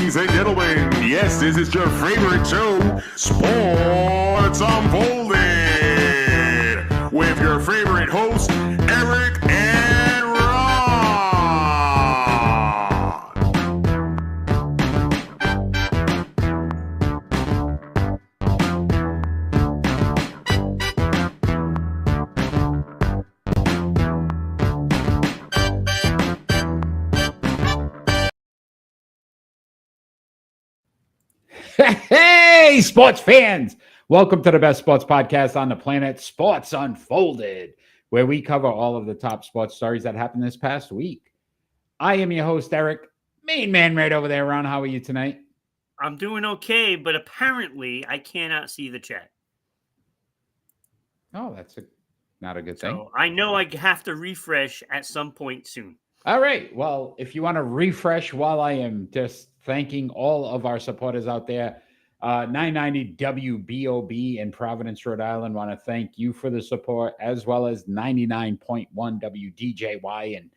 Ladies and gentlemen, yes, this is your favorite show, Sports Unfolded, with your favorite hosts, Eric and Ron. Hey, sports fans! Welcome to the best sports podcast on the planet, Sports Unfolded, where we cover all of the top sports stories that happened this past week. I am your host, Eric. Main man right over there, Ron. How are you tonight? I'm doing okay, but apparently I cannot see the chat. Oh, that's not a good thing. So I know I have to refresh at some point soon. All right. Well, if you want to refresh while I am just thanking all of our supporters out there, 990 WBOB in Providence, Rhode Island, want to thank you for the support, as well as 99.1 WDJY in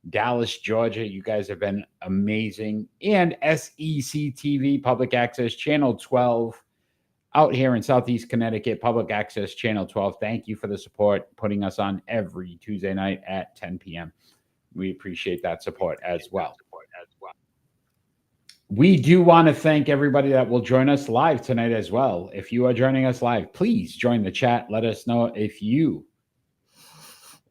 Dallas, Georgia. You guys have been amazing. And SEC TV, Public Access Channel 12, out here in Southeast Connecticut, Public Access Channel 12. Thank you for the support, putting us on every Tuesday night at 10 p.m. We appreciate that support as well. We do want to thank everybody that will join us live tonight as well. If you are joining us live, please join the chat. Let us know if you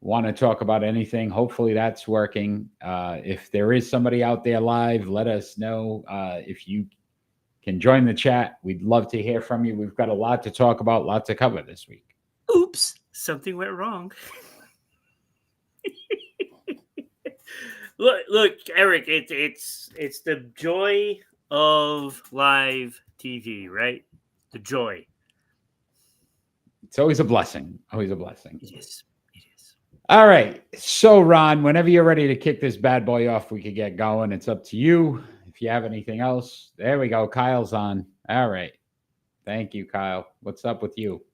want to talk about anything. Hopefully that's working. If there is somebody out there live, let us know. If you can join the chat, we'd love to hear from you. We've got a lot to talk about, lot to cover this week. Oops, something went wrong. Look, Eric, it's the joy of live TV, right? The joy. It's always a blessing. Always a blessing. It is. All right. So, Ron, whenever you're ready to kick this bad boy off, we could get going. It's up to you. If you have anything else, there we go. Kyle's on. All right. Thank you, Kyle. What's up with you?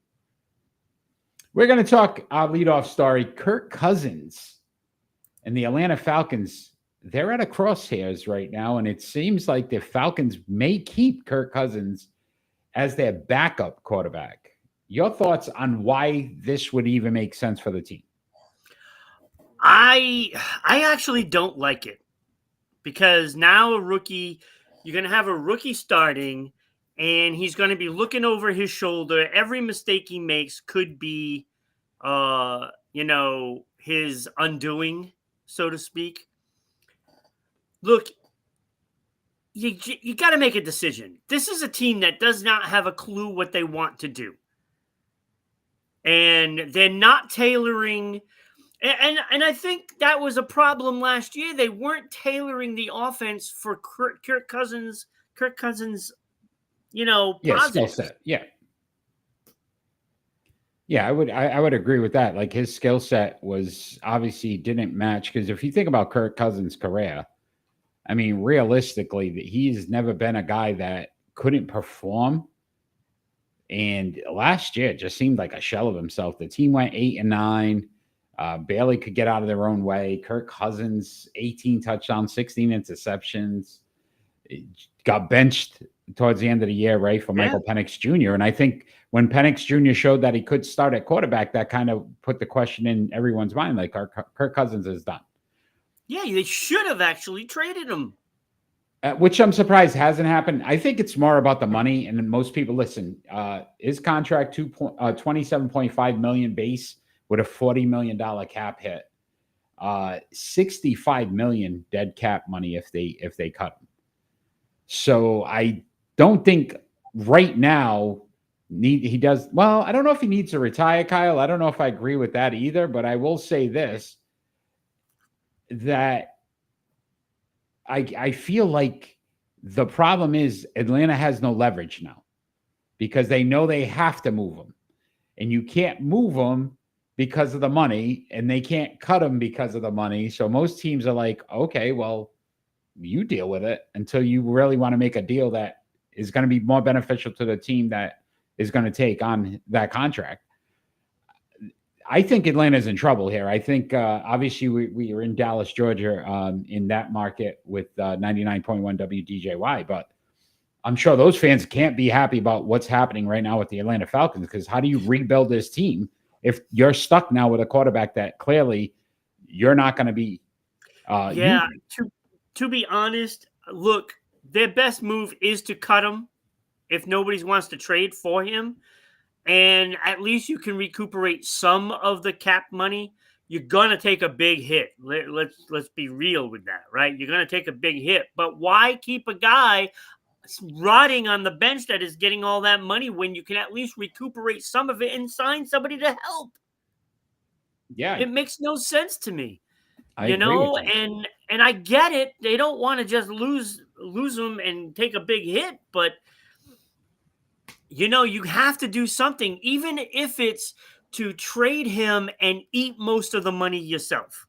We're going to talk our leadoff story. Kirk Cousins and the Atlanta Falcons, they're at a crosshairs right now, and it seems like the Falcons may keep Kirk Cousins as their backup quarterback. Your thoughts on why this would even make sense for the team? I actually don't like it, because now you're going to have a rookie starting, and he's going to be looking over his shoulder. Every mistake he makes could be, his undoing, so to speak. Look, you got to make a decision. This is a team that does not have a clue what they want to do. And they're not tailoring. And I think that was a problem last year. They weren't tailoring the offense for Kirk Cousins, positives. Skill set. Yeah, I would agree with that. Like, his skill set was obviously didn't match, because if you think about Kirk Cousins' career, I mean, realistically, he's never been a guy that couldn't perform. And last year it just seemed like a shell of himself. The team went 8-9, barely could get out of their own way. Kirk Cousins, 18 touchdowns, 16 interceptions, got benched towards the end of the year, right, for Michael Penix Jr. And I think when Penix Jr. showed that he could start at quarterback, that kind of put the question in everyone's mind, like, Kirk Cousins is done. Yeah, they should have actually traded him. Which I'm surprised hasn't happened. I think it's more about the money. And most people, listen, his contract, $27.5 million base with a $40 million cap hit, $65 million dead cap money if they cut him. So I don't think right now he does. Well, I don't know if he needs to retire, Kyle. I don't know if I agree with that either, but I will say this, that I feel like the problem is Atlanta has no leverage now, because they know they have to move him, and you can't move him because of the money, and they can't cut him because of the money. So most teams are like, okay, well, you deal with it until you really want to make a deal that is going to be more beneficial to the team that is going to take on that contract. I think Atlanta's in trouble here. I think obviously we are in Dallas, Georgia, in that market with 99.1 WDJY, but I'm sure those fans can't be happy about what's happening right now with the Atlanta Falcons, because how do you rebuild this team if you're stuck now with a quarterback that clearly you're not going to be to be honest, look, their best move is to cut him if nobody wants to trade for him. And at least you can recuperate some of the cap money. You're going to take a big hit. Let's be real with that, right? You're going to take a big hit. But why keep a guy rotting on the bench that is getting all that money when you can at least recuperate some of it and sign somebody to help? Yeah. It makes no sense to me. I agree with that. And I get it. They don't want to just lose them and take a big hit, but you have to do something, even if it's to trade him and eat most of the money yourself.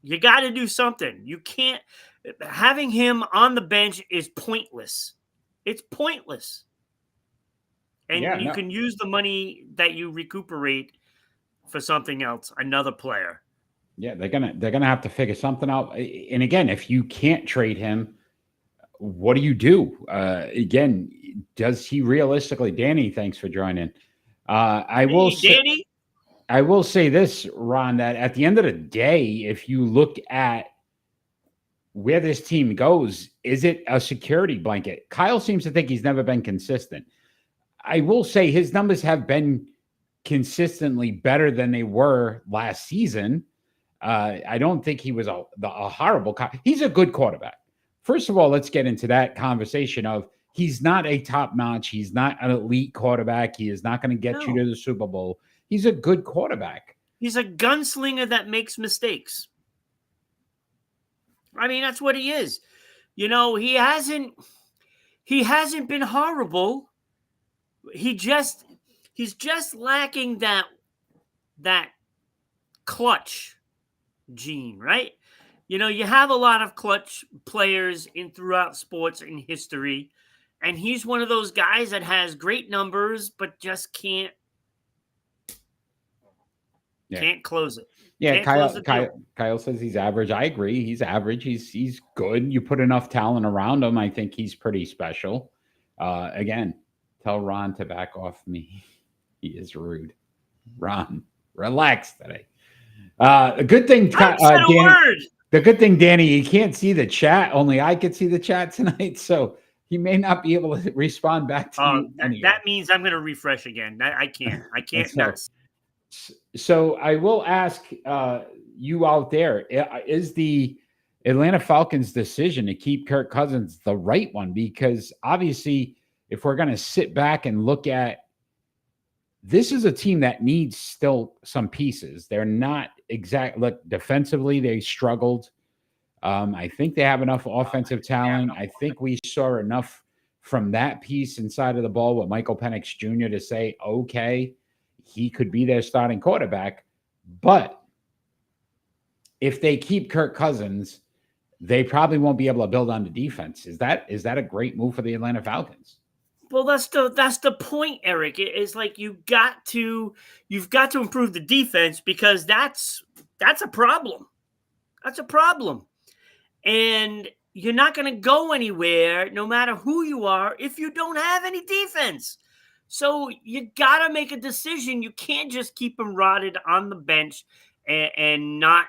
You got to do something. You can't. Having him on the bench is pointless. It's pointless. And you can use the money that you recuperate for something else, another player. Yeah, they're gonna have to figure something out. And again, if you can't trade him, what do you do? Again, does he realistically? Danny, thanks for joining. I will say this, Ron, that at the end of the day, if you look at where this team goes, is it a security blanket? Kyle seems to think he's never been consistent. I will say his numbers have been consistently better than they were last season. I don't think he was a horrible. He's a good quarterback. First of all, let's get into that conversation of he's not a top notch. He's not an elite quarterback. He is not going to get you to the Super Bowl. He's a good quarterback. He's a gunslinger that makes mistakes. I mean, that's what he is. He hasn't been horrible. He's just lacking that clutch gene, right? You have a lot of clutch players throughout sports in history, and he's one of those guys that has great numbers but just can't close it. Yeah, Kyle says he's average. I agree. He's average. He's good. You put enough talent around him, I think he's pretty special. Again, tell Ron to back off me. He is rude. Ron, relax today. A good thing, Danny. The good thing, Danny, you can't see the chat. Only I could see the chat tonight, so he may not be able to respond back to you. Anyway. That means I'm going to refresh again. I can't. So I will ask you out there: is the Atlanta Falcons' decision to keep Kirk Cousins the right one? Because obviously, if we're going to sit back and look at this, is a team that needs still some pieces. They're not exact. Look, defensively, they struggled. I think they have enough offensive talent. I think we saw enough from that piece inside of the ball with Michael Penix Jr. to say, okay, he could be their starting quarterback. But if they keep Kirk Cousins, they probably won't be able to build on the defense. Is that a great move for the Atlanta Falcons? Well, that's the point, Eric. It's like you've got to improve the defense, because that's a problem. That's a problem. And you're not going to go anywhere, no matter who you are, if you don't have any defense. So you got to make a decision. You can't just keep him rotted on the bench and not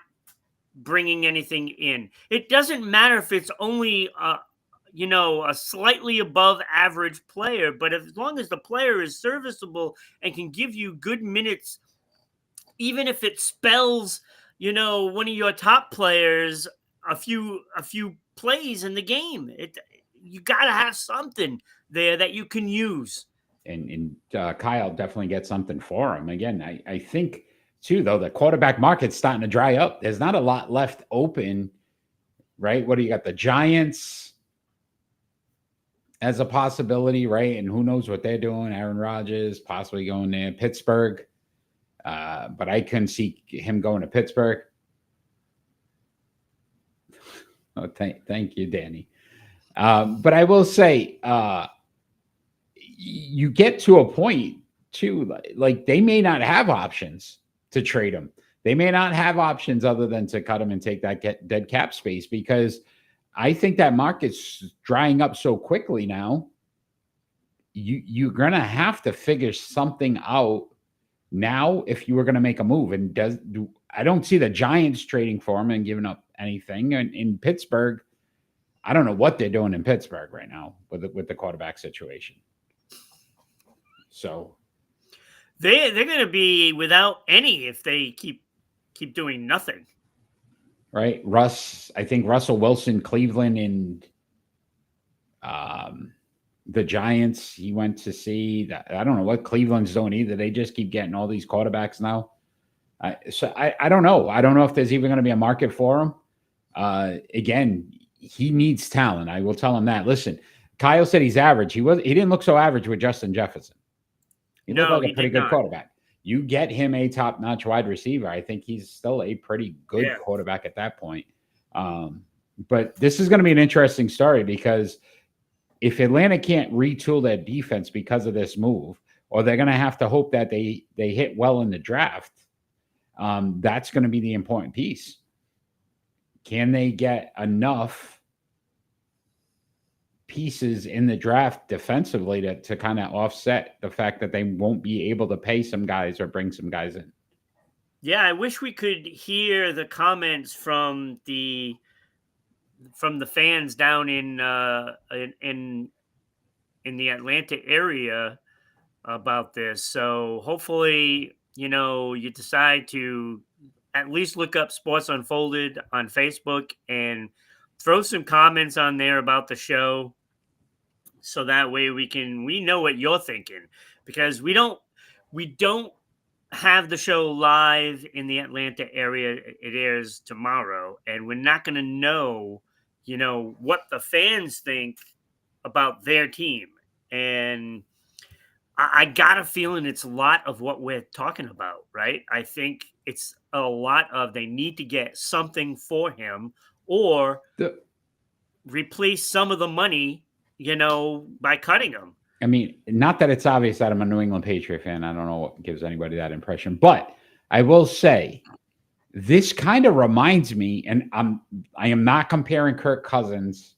bringing anything in. It doesn't matter if it's only a slightly above average player, but as long as the player is serviceable and can give you good minutes, even if it spells, one of your top players a few plays in the game, you got to have something there that you can use. And Kyle definitely gets something for him. Again, I think too, though, the quarterback market's starting to dry up. There's not a lot left open, right? What do you got? The Giants as a possibility, right? And who knows what they're doing? Aaron Rodgers possibly going there. Pittsburgh, but I couldn't see him going to Pittsburgh. Oh, thank you, Danny. But I will say, you get to a point too, like they may not have options to trade him. They may not have options other than to cut him and take that dead cap space, because I think that market's drying up so quickly now. You're gonna have to figure something out now if you were going to make a move. And I don't see the Giants trading for him and giving up anything. And in Pittsburgh, I don't know what they're doing in Pittsburgh right now with the quarterback situation. So they're going to be without any if they keep doing nothing. Right, I think Russell Wilson, Cleveland, and the Giants, he went to see. I don't know what Cleveland's doing either. They just keep getting all these quarterbacks now. So I don't know. I don't know if there's even going to be a market for him. Again, he needs talent. I will tell him that. Listen, Kyle said he's average. He didn't look so average with Justin Jefferson. He looked like a pretty good quarterback. You get him a top-notch wide receiver, I think he's still a pretty good quarterback at that point. But this is going to be an interesting story, because if Atlanta can't retool their defense because of this move, or they're going to have to hope that they hit well in the draft, that's going to be the important piece. Can they get enough pieces in the draft defensively to kind of offset the fact that they won't be able to pay some guys or bring some guys in? Yeah, I wish we could hear the comments from the fans down in the Atlanta area about this. So hopefully, you decide to at least look up Sports Unfolded on Facebook and throw some comments on there about the show. So that way we know what you're thinking, because we don't have the show live in the Atlanta area. It airs tomorrow, and we're not going to know, what the fans think about their team. And I got a feeling it's a lot of what we're talking about, right? I think it's a lot of they need to get something for him, or replace some of the money, by cutting him. I mean, not that it's obvious that I'm a New England Patriot fan. I don't know what gives anybody that impression, but I will say this kind of reminds me, and I am not comparing Kirk Cousins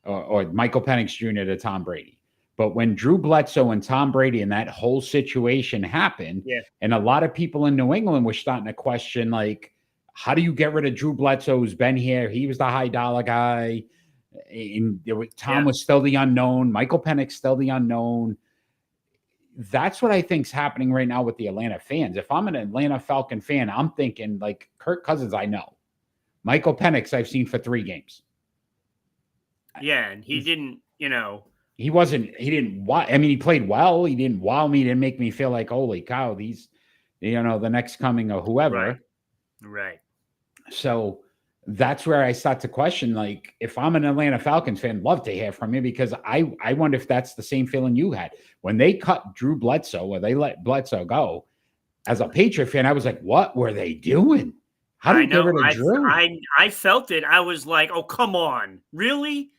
or Michael Penix Jr. to Tom Brady, but when Drew Bledsoe and Tom Brady and that whole situation happened, and a lot of people in New England were starting to question, like, how do you get rid of Drew Bledsoe, who's been here? He was the high dollar guy. And Tom was still the unknown. Michael Penix still the unknown. That's what I think is happening right now with the Atlanta fans. If I'm an Atlanta Falcon fan, I'm thinking, like, Kirk Cousins, I know. Michael Penix, I've seen for 3 games. Yeah, and he didn't, he didn't, I mean, he played well. He didn't wow me. He didn't make me feel like, holy cow, these, the next coming of whoever. Right. So that's where I start to question, like, if I'm an Atlanta Falcons fan, love to hear from you, because I wonder if that's the same feeling you had when they cut Drew Bledsoe, or they let Bledsoe go. As a Patriot fan, I was like, what were they doing? How do you get rid of Drew? I felt it. I was like, oh, come on. Really?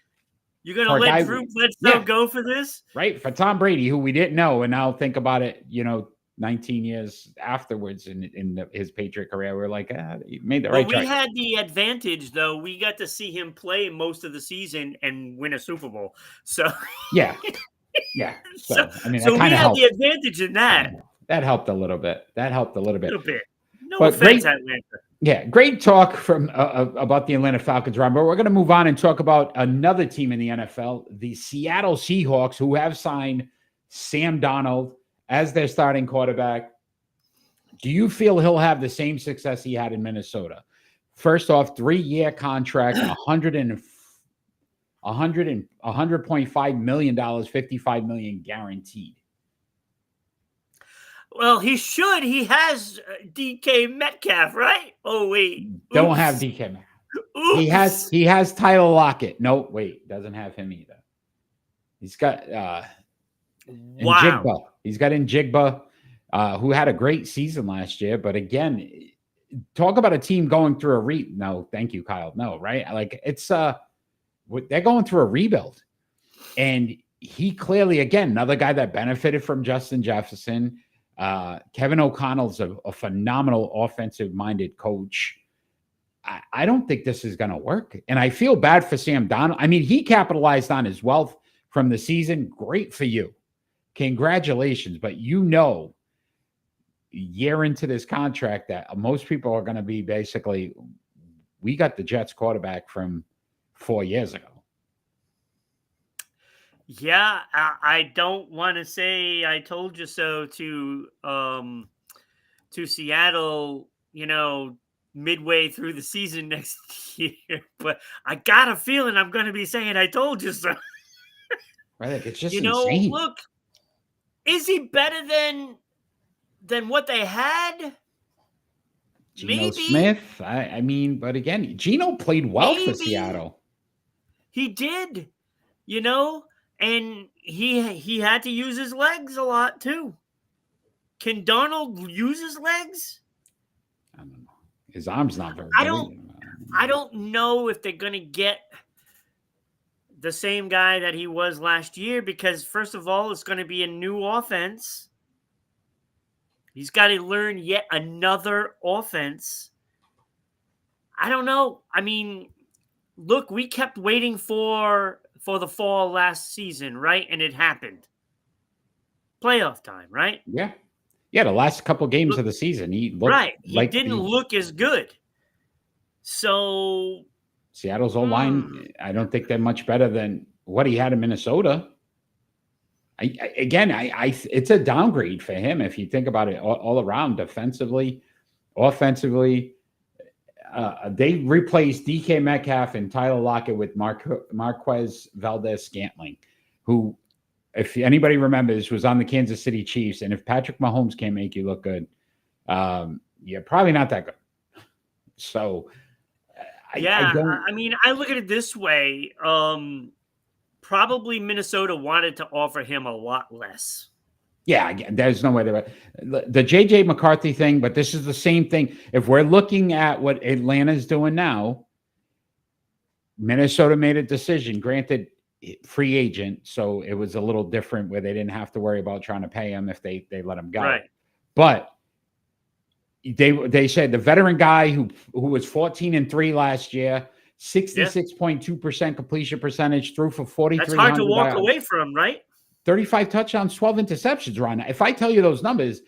You're going to let Drew Bledsoe go for this? Right. For Tom Brady, who we didn't know. And now think about it, 19 years afterwards in his Patriot career, we're like, he made the right choice. We had the advantage, though. We got to see him play most of the season and win a Super Bowl. So yeah. So we had the advantage in that. That helped a little bit. A little bit. No offense, Atlanta. Yeah, great talk from about the Atlanta Falcons, Ron. But we're going to move on and talk about another team in the NFL, the Seattle Seahawks, who have signed Sam Darnold as their starting quarterback. Do you feel he'll have the same success he had in Minnesota? First off, 3-year contract, $100.5 million, $55 million guaranteed. Well, he should. He has DK Metcalf, right? Oh, wait. Don't have DK Metcalf. He has Tyler Lockett. No, wait, doesn't have him either. He's got Njigba. He's got Njigba, who had a great season last year. But again, talk about a team going through a no, thank you, Kyle. No, right? Like, it's they're going through a rebuild. And he clearly, again, another guy that benefited from Justin Jefferson. Kevin O'Connell's a phenomenal offensive-minded coach. I don't think this is going to work. And I feel bad for Sam Darnold. I mean, he capitalized on his wealth from the season. Great for you. Congratulations. But year into this contract that most people are going to be basically, we got the Jets quarterback from 4 years ago. Yeah, I don't want to say I told you so to Seattle, midway through the season next year, but I got a feeling I'm going to be saying I told you so. Right, like it's just insane. Look, is he better than what they had? Geno Smith. I mean, but again, Geno played well for Seattle. He did, and he had to use his legs a lot too. Can Darnold use his legs? I don't know. His arm's not very good. I don't know if they're going to get the same guy that he was last year because, first of all, it's going to be a new offense. He's got to learn yet another offense. I don't know. I mean, look, we kept waiting for the fall last season, right? And it happened. Playoff time, right? Yeah. Yeah, the last couple games of the season, he looked right. He didn't look as good. So Seattle's O-line, I don't think they're much better than what he had in Minnesota. It's a downgrade for him if you think about it all around, defensively, offensively. They replaced DK Metcalf and Tyler Lockett with Marquez Valdez-Scantling, who, if anybody remembers, was on the Kansas City Chiefs. And if Patrick Mahomes can't make you look good, you're probably not that good. So, I mean, I look at it this way. Probably Minnesota wanted to offer him a lot less. Yeah, there's no way the J.J. McCarthy thing, but this is the same thing. If we're looking at what Atlanta's doing now, Minnesota made a decision. Granted, free agent, so it was a little different where they didn't have to worry about trying to pay him if they let him go. Right. But they said the veteran guy who was 14-3 last year, 66.2% completion percentage, threw for 4,300. That's hard to walk away from, right? 35 touchdowns, 12 interceptions, Ron. If I tell you those numbers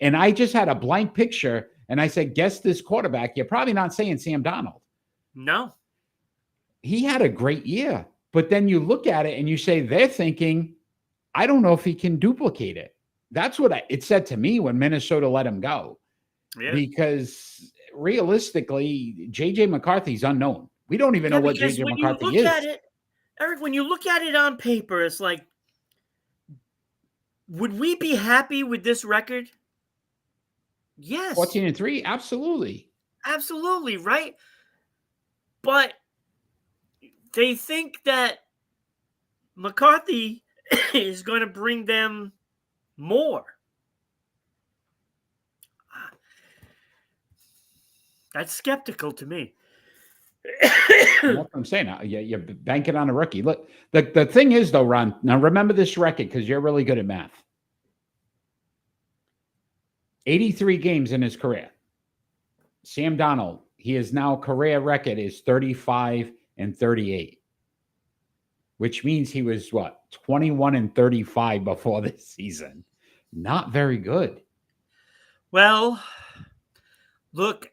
and I just had a blank picture and I said, guess this quarterback, you're probably not saying Sam Darnold. No. He had a great year. But then you look at it and you say, they're thinking, I don't know if he can duplicate it. That's what it said to me when Minnesota let him go. Yeah. Because realistically, J.J. McCarthy's unknown. We don't even know what J.J. McCarthy is. Eric, when you look at it on paper, it's like, would we be happy with this record? Yes. 14-3? Absolutely. Absolutely, right? But they think that McCarthy is going to bring them more. That's skeptical to me. That's what I'm saying. You're banking on a rookie. Look, the thing is, though, Ron, now remember this record because you're really good at math. 83 games in his career. Sam Darnold, his now career record is 35-38, which means he was, 21-35 before this season. Not very good. Well, look,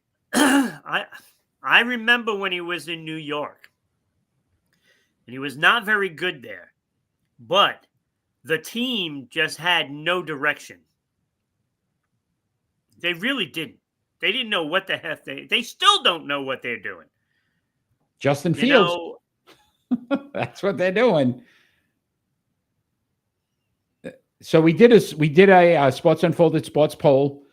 I remember when he was in New York, and he was not very good there, but the team just had no direction. They really didn't. They didn't know what the heck they still don't know what they're doing. Justin Fields. That's what they're doing. So we did a Sports Unfolded sports poll.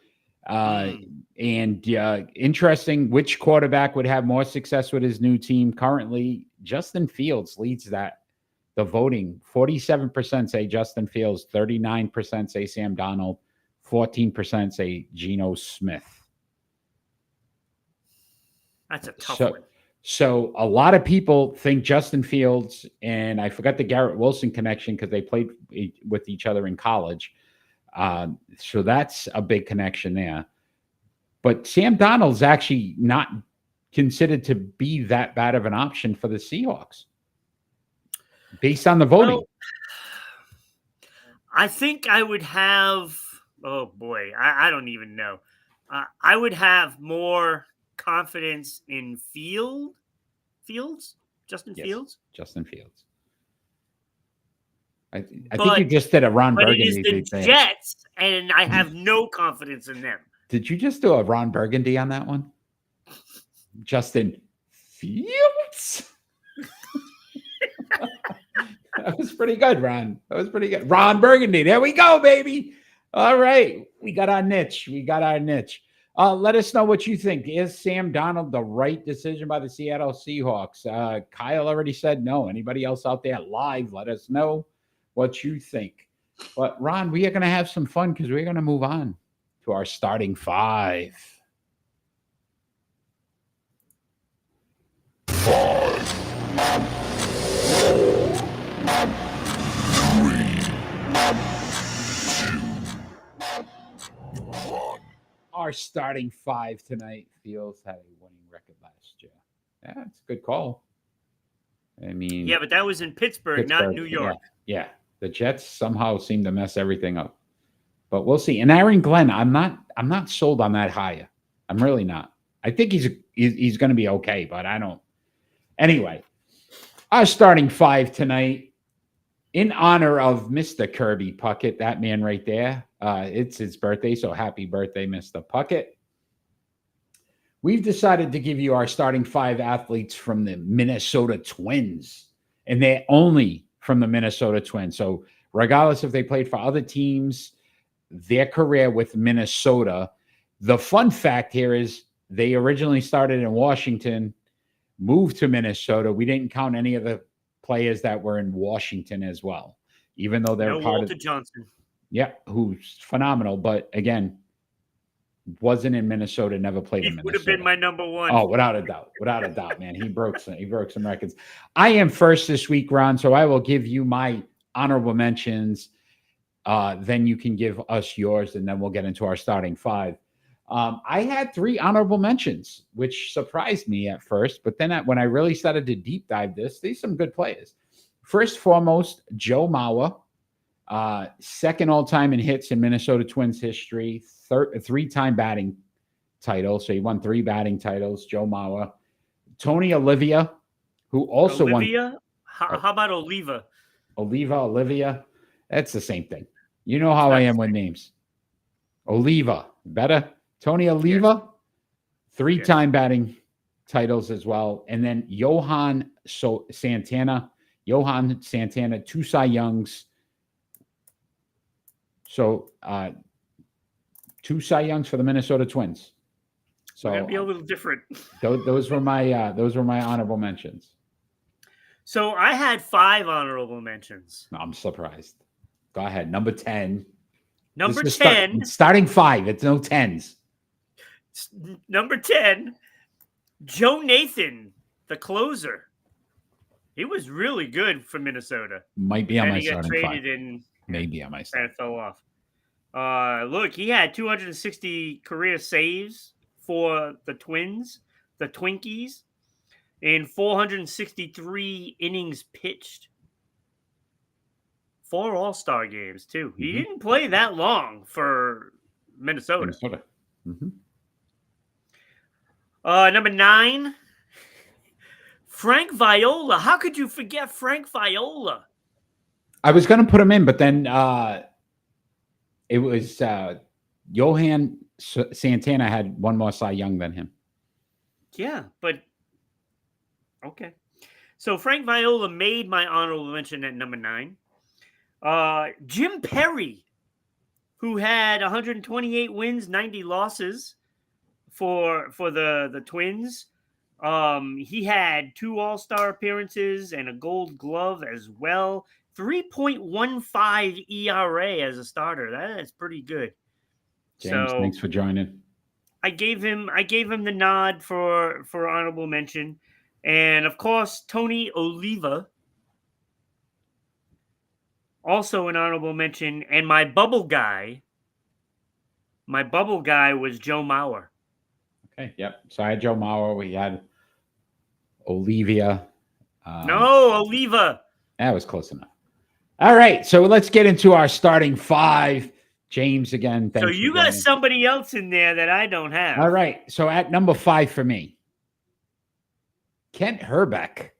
And interesting, which quarterback would have more success with his new team? Currently, Justin Fields leads the voting. 47% say Justin Fields, 39% say Sam Darnold, 14% say Geno Smith. That's a tough one. So a lot of people think Justin Fields, and I forgot the Garrett Wilson connection because they played with each other in college. So that's a big connection there. But Sam Darnold's actually not considered to be that bad of an option for the Seahawks based on the voting. Well, I think I would have. Oh boy, I don't even know. I would have more confidence in Fields, Justin Fields. Justin Fields. I think But- you just did a Ron But it Burgundy is the thing. Jets, and I have no confidence in them. Did you just do a Ron Burgundy on that one? Justin Fields? That was pretty good, Ron. That was pretty good. Ron Burgundy. There we go, baby. All right. We got our niche. Let us know what you think. Is Sam Darnold the right decision by the Seattle Seahawks? Kyle already said no. Anybody else out there live, let us know what you think. But, Ron, we are going to have some fun because we're going to move on to our starting five. Our starting five tonight. Fields had a winning record last year. Yeah, it's a good call. I mean, Yeah, but that was in Pittsburgh, not New York. Yeah. The Jets somehow seem to mess everything up. But we'll see. And Aaron Glenn, I'm not sold on that hire. I'm really not. I think he's going to be okay, but I don't. Anyway, our starting five tonight, in honor of Mr. Kirby Puckett, that man right there. It's his birthday, so happy birthday, Mr. Puckett. We've decided to give you our starting five athletes from the Minnesota Twins, and they're only from the Minnesota Twins. So regardless if they played for other teams, their career with Minnesota. The fun fact here is they originally started in Washington, moved to Minnesota. We didn't count any of the players that were in Washington as well, even though they're part Walter of Johnson. Yeah, who's phenomenal, but again, wasn't in Minnesota, never played in He Minnesota. would have been my number one. Oh, without a doubt, man. He broke some records. I am first this week, Ron, so I will give you my honorable mentions. Then you can give us yours, and then we'll get into our starting five. I had 3 honorable mentions, which surprised me at first, but then when I really started to deep dive these are some good players. First foremost, Joe Mauer. Second all-time in hits in Minnesota Twins history, 3-time batting title. So he won 3 batting titles, Joe Mauer. Tony Olivia, who also won. How about Oliva? Olivia. That's the same thing. You know how I am with names. Oliva. Better. Tony Oliva, 3-time batting titles as well. And then Johan Santana. 2 Cy Youngs. So 2 Cy Youngs for the Minnesota Twins. So It'll be a little different. Those were my honorable mentions. So I had 5 honorable mentions. I'm surprised. Go ahead. Number 10. Number 10. Starting 5. It's no 10s. Number 10, Joe Nathan, the closer. He was really good for Minnesota. Might be on my starting 5. He got traded in. Maybe on my starting. Kind of fell off. Look, he had 260 career saves for the Twins, the Twinkies, and 463 innings pitched. 4 All-Star games, too. He didn't play that long for Minnesota. Mm-hmm. Number 9, Frank Viola. How could you forget Frank Viola? I was going to put him in, but then it was Johan Santana had 1 more Cy Young than him. Yeah, but okay. So Frank Viola made my honorable mention at number 9. Jim Perry, who had 128 wins, 90 losses for the Twins. He had 2 All-Star appearances and a Gold Glove as well. 3.15 ERA as a starter. That is pretty good. James, so, thanks for joining. I gave him the nod for honorable mention. And, of course, Tony Oliva, also an honorable mention. And my bubble guy was Joe Mauer. Okay, yep. So I had Joe Mauer. We had Olivia. No, Oliva. That was close enough. All right, so let's get into our starting five. James, again, thanks. So you got somebody else in there that I don't have. All right, so at number 5 for me, Kent Herbeck,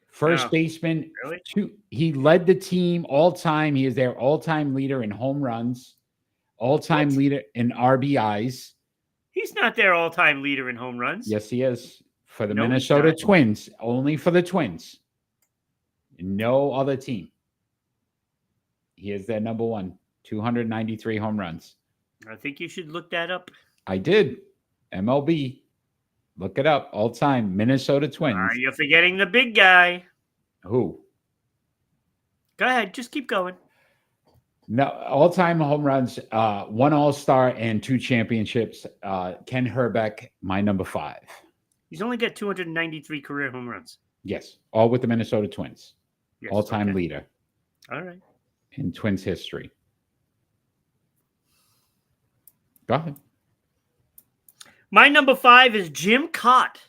first baseman. Really? He led the team all time. He is their all-time leader in home runs, all-time leader in RBIs. He's not their all-time leader in home runs. Yes, he is. For the Minnesota Twins, only for the Twins. No other team. He is their number one, 293 home runs. I think you should look that up. I did. MLB. Look it up. All time. Minnesota Twins. You're forgetting the big guy. Who? Go ahead. Just keep going. No, all-time home runs, 1 All-Star and 2 championships. Ken Herbeck, my number 5. He's only got 293 career home runs. Yes, all with the Minnesota Twins. Yes, all-time leader. All right. In Twins history. Go ahead. My number 5 is Jim Cott.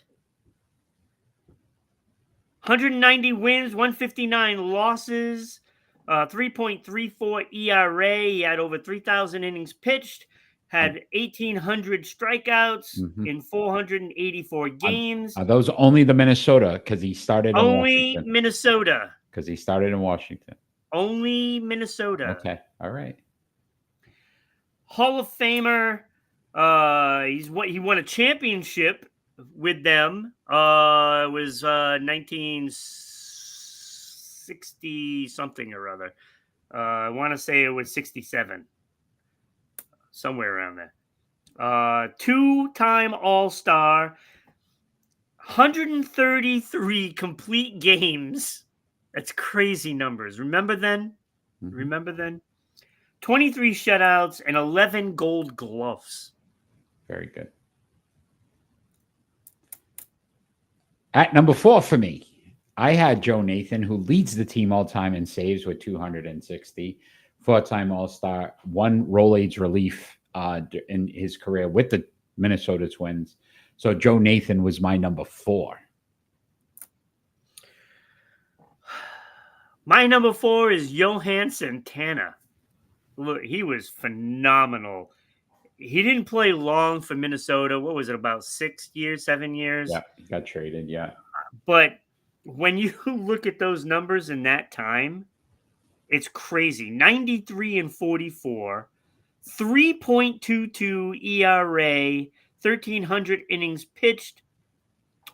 190 wins, 159 losses, 3.34 ERA. He had over 3,000 innings pitched, had 1,800 strikeouts in 484 games. Are those only the Minnesota? Because he started in only Minnesota. Because he started in Washington. Only Minnesota. Okay. All right. Hall of Famer. He won a championship with them. It was 1960 something or other. I want to say it was 67. Somewhere around there. 2-time All-Star. 133 complete games. That's crazy numbers. Remember then? 23 shutouts and 11 gold gloves. Very good. At number 4 for me, I had Joe Nathan, who leads the team all-time in saves with 260. 4-time All-Star, 1 roll age relief in his career with the Minnesota Twins. So Joe Nathan was my number 4. My number 4 is Johan Santana. Look, he was phenomenal. He didn't play long for Minnesota. What was it, about 6 years, 7 years? Yeah, he got traded, yeah. But when you look at those numbers in that time, it's crazy. 93 and 44, 3.22 ERA, 1,300 innings pitched,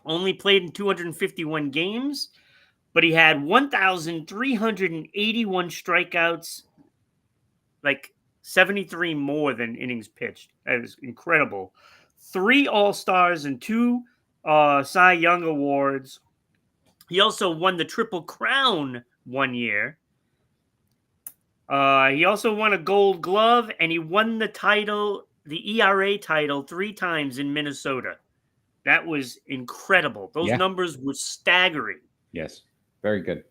only played in 251 games, but he had 1,381 strikeouts, like 73 more than innings pitched. That is incredible. 3 All-Stars and 2 Cy Young Awards. He also won the Triple Crown 1 year. He also won a Gold Glove, and he won the title, the ERA title, 3 times in Minnesota. That was incredible. Those numbers were staggering. Yes, very good.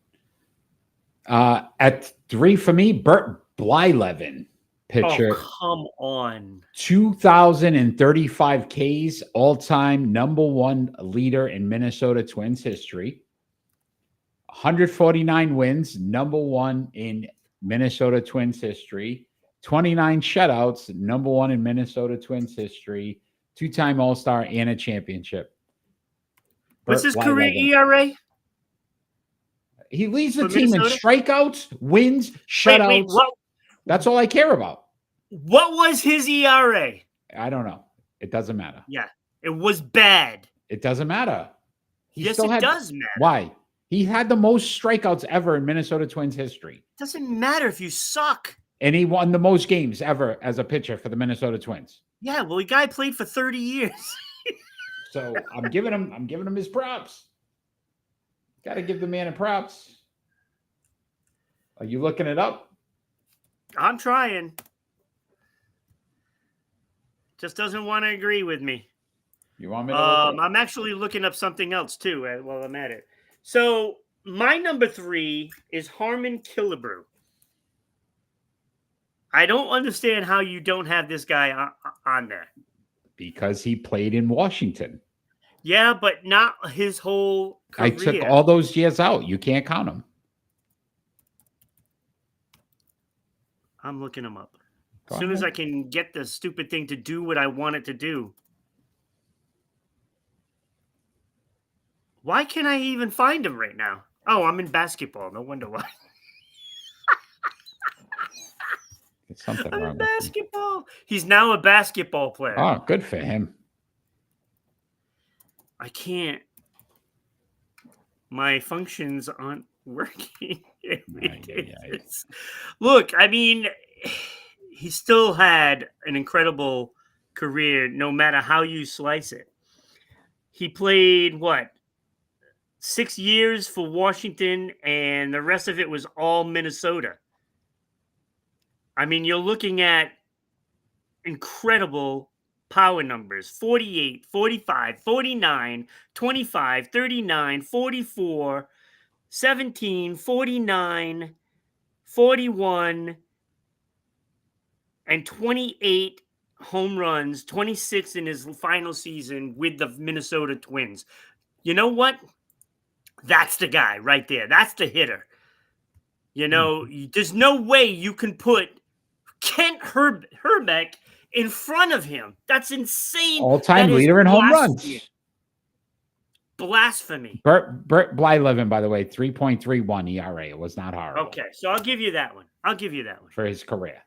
At 3 for me, Bert Blyleven, pitcher. Oh, come on. 2,035 Ks, all-time number 1 leader in Minnesota Twins history. 149 wins, number 1 in Minnesota Twins history. 29 shutouts, number 1 in Minnesota Twins history. 2-time All-Star and a championship. What's his career ERA? He leads the team in strikeouts, wins, shutouts. Wait, that's all I care about. What was his ERA? I don't know. It doesn't matter. Yeah, it was bad. It doesn't matter. Yes, it does matter. Why? He had the most strikeouts ever in Minnesota Twins history. It doesn't matter if you suck. And he won the most games ever as a pitcher for the Minnesota Twins. Yeah, well, the guy played for 30 years. So I'm giving him his props. Got to give the man a props. Are you looking it up? I'm trying. Just doesn't want to agree with me. You want me to look I'm actually looking up something else too while I'm at it. So my number 3 is Harmon Killebrew. I don't understand how you don't have this guy on there. Because he played in Washington. Yeah, but not his whole career. I took all those years out. You can't count them. I'm looking him up. As soon as I can get the stupid thing to do what I want it to do. Why can't I even find him right now? Oh, I'm in basketball. No wonder why. There's something I'm wrong in with him. basketball. He's now a basketball player. Oh, good for him. I can't. My functions aren't working. Look, I mean, he still had an incredible career no matter how you slice it. He played, 6 years for Washington, and the rest of it was all Minnesota. I mean, you're looking at incredible power numbers: 48, 45, 49, 25, 39, 44, 17, 49, 41, and 28 home runs, 26 in his final season with the Minnesota Twins. You know what? That's the guy right there. That's the hitter. You know, there's no way you can put Kent Herbeck in front of him. That's insane. All-time leader in home runs. Blasphemy. Bert Blyleven, by the way, 3.31 ERA. It was not horrible. Okay, so I'll give you that one. For his career.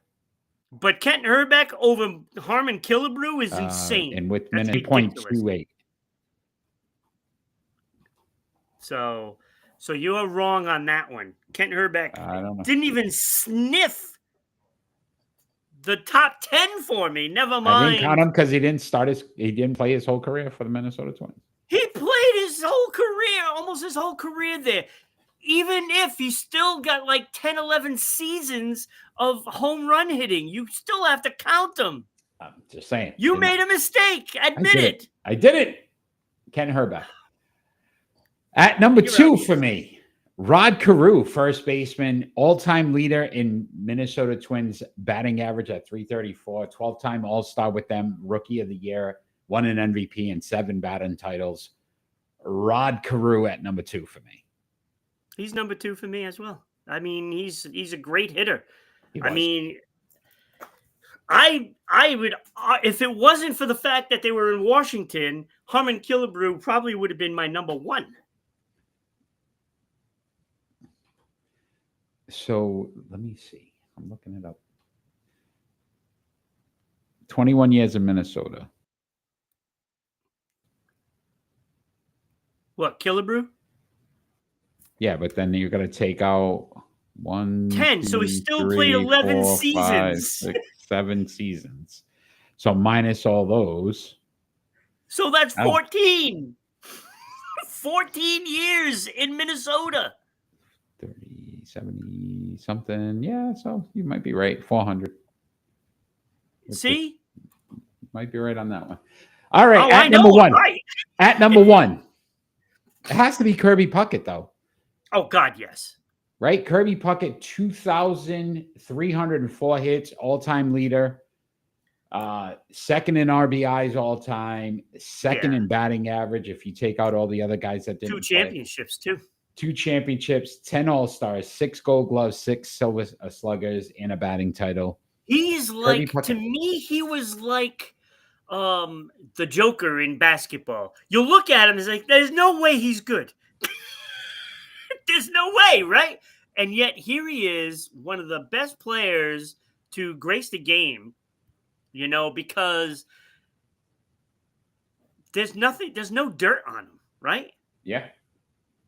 But Kent Herbeck over Harmon Killebrew is insane. And with minute 0.28. So you are wrong on that one. Kent Herbeck didn't even sniff the top 10 for me. Never mind. I didn't count him because he didn't play his whole career for the Minnesota Twins. He played his whole career, almost his whole career there. Even if he still got like 10, 11 seasons of home run hitting, you still have to count them. I'm just saying. You made a mistake. Admit it. I did it. Kent Herbeck. At number 2 for me, Rod Carew, first baseman, all-time leader in Minnesota Twins batting average at 334, 12-time All-Star with them, Rookie of the Year, won an MVP and 7 batting titles. Rod Carew at number 2 for me. He's number 2 for me as well. I mean, he's a great hitter. I mean, I would, if it wasn't for the fact that they were in Washington, Harmon Killebrew probably would have been my number 1. So let me see. I'm looking it up. 21 years in Minnesota. What, Killebrew? Yeah, but then you're going to take out 1, 10. 2, So he still 3, played 11 4, seasons. 5, 6, 7 seasons. So minus all those. So that's 14. 14 years in Minnesota. 30, 70 something. Yeah, so you might be right. 400. See? Might be right on that one. All right, at number 1. Right. At number 1. It has to be Kirby Puckett, though. Oh, God, yes. Right? Kirby Puckett, 2,304 hits, all-time leader. Second in RBIs all time. Second in batting average if you take out all the other guys that didn't 2 championships, too. 2 championships, 10 All-Stars, 6 Gold Gloves, 6 Silver Sluggers, and a batting title. He's like, to me, he was like the Joker in basketball. You look at him, it's like, there's no way he's good. There's no way, right? And yet here he is, one of the best players to grace the game, you know, because there's no dirt on him, right? Yeah.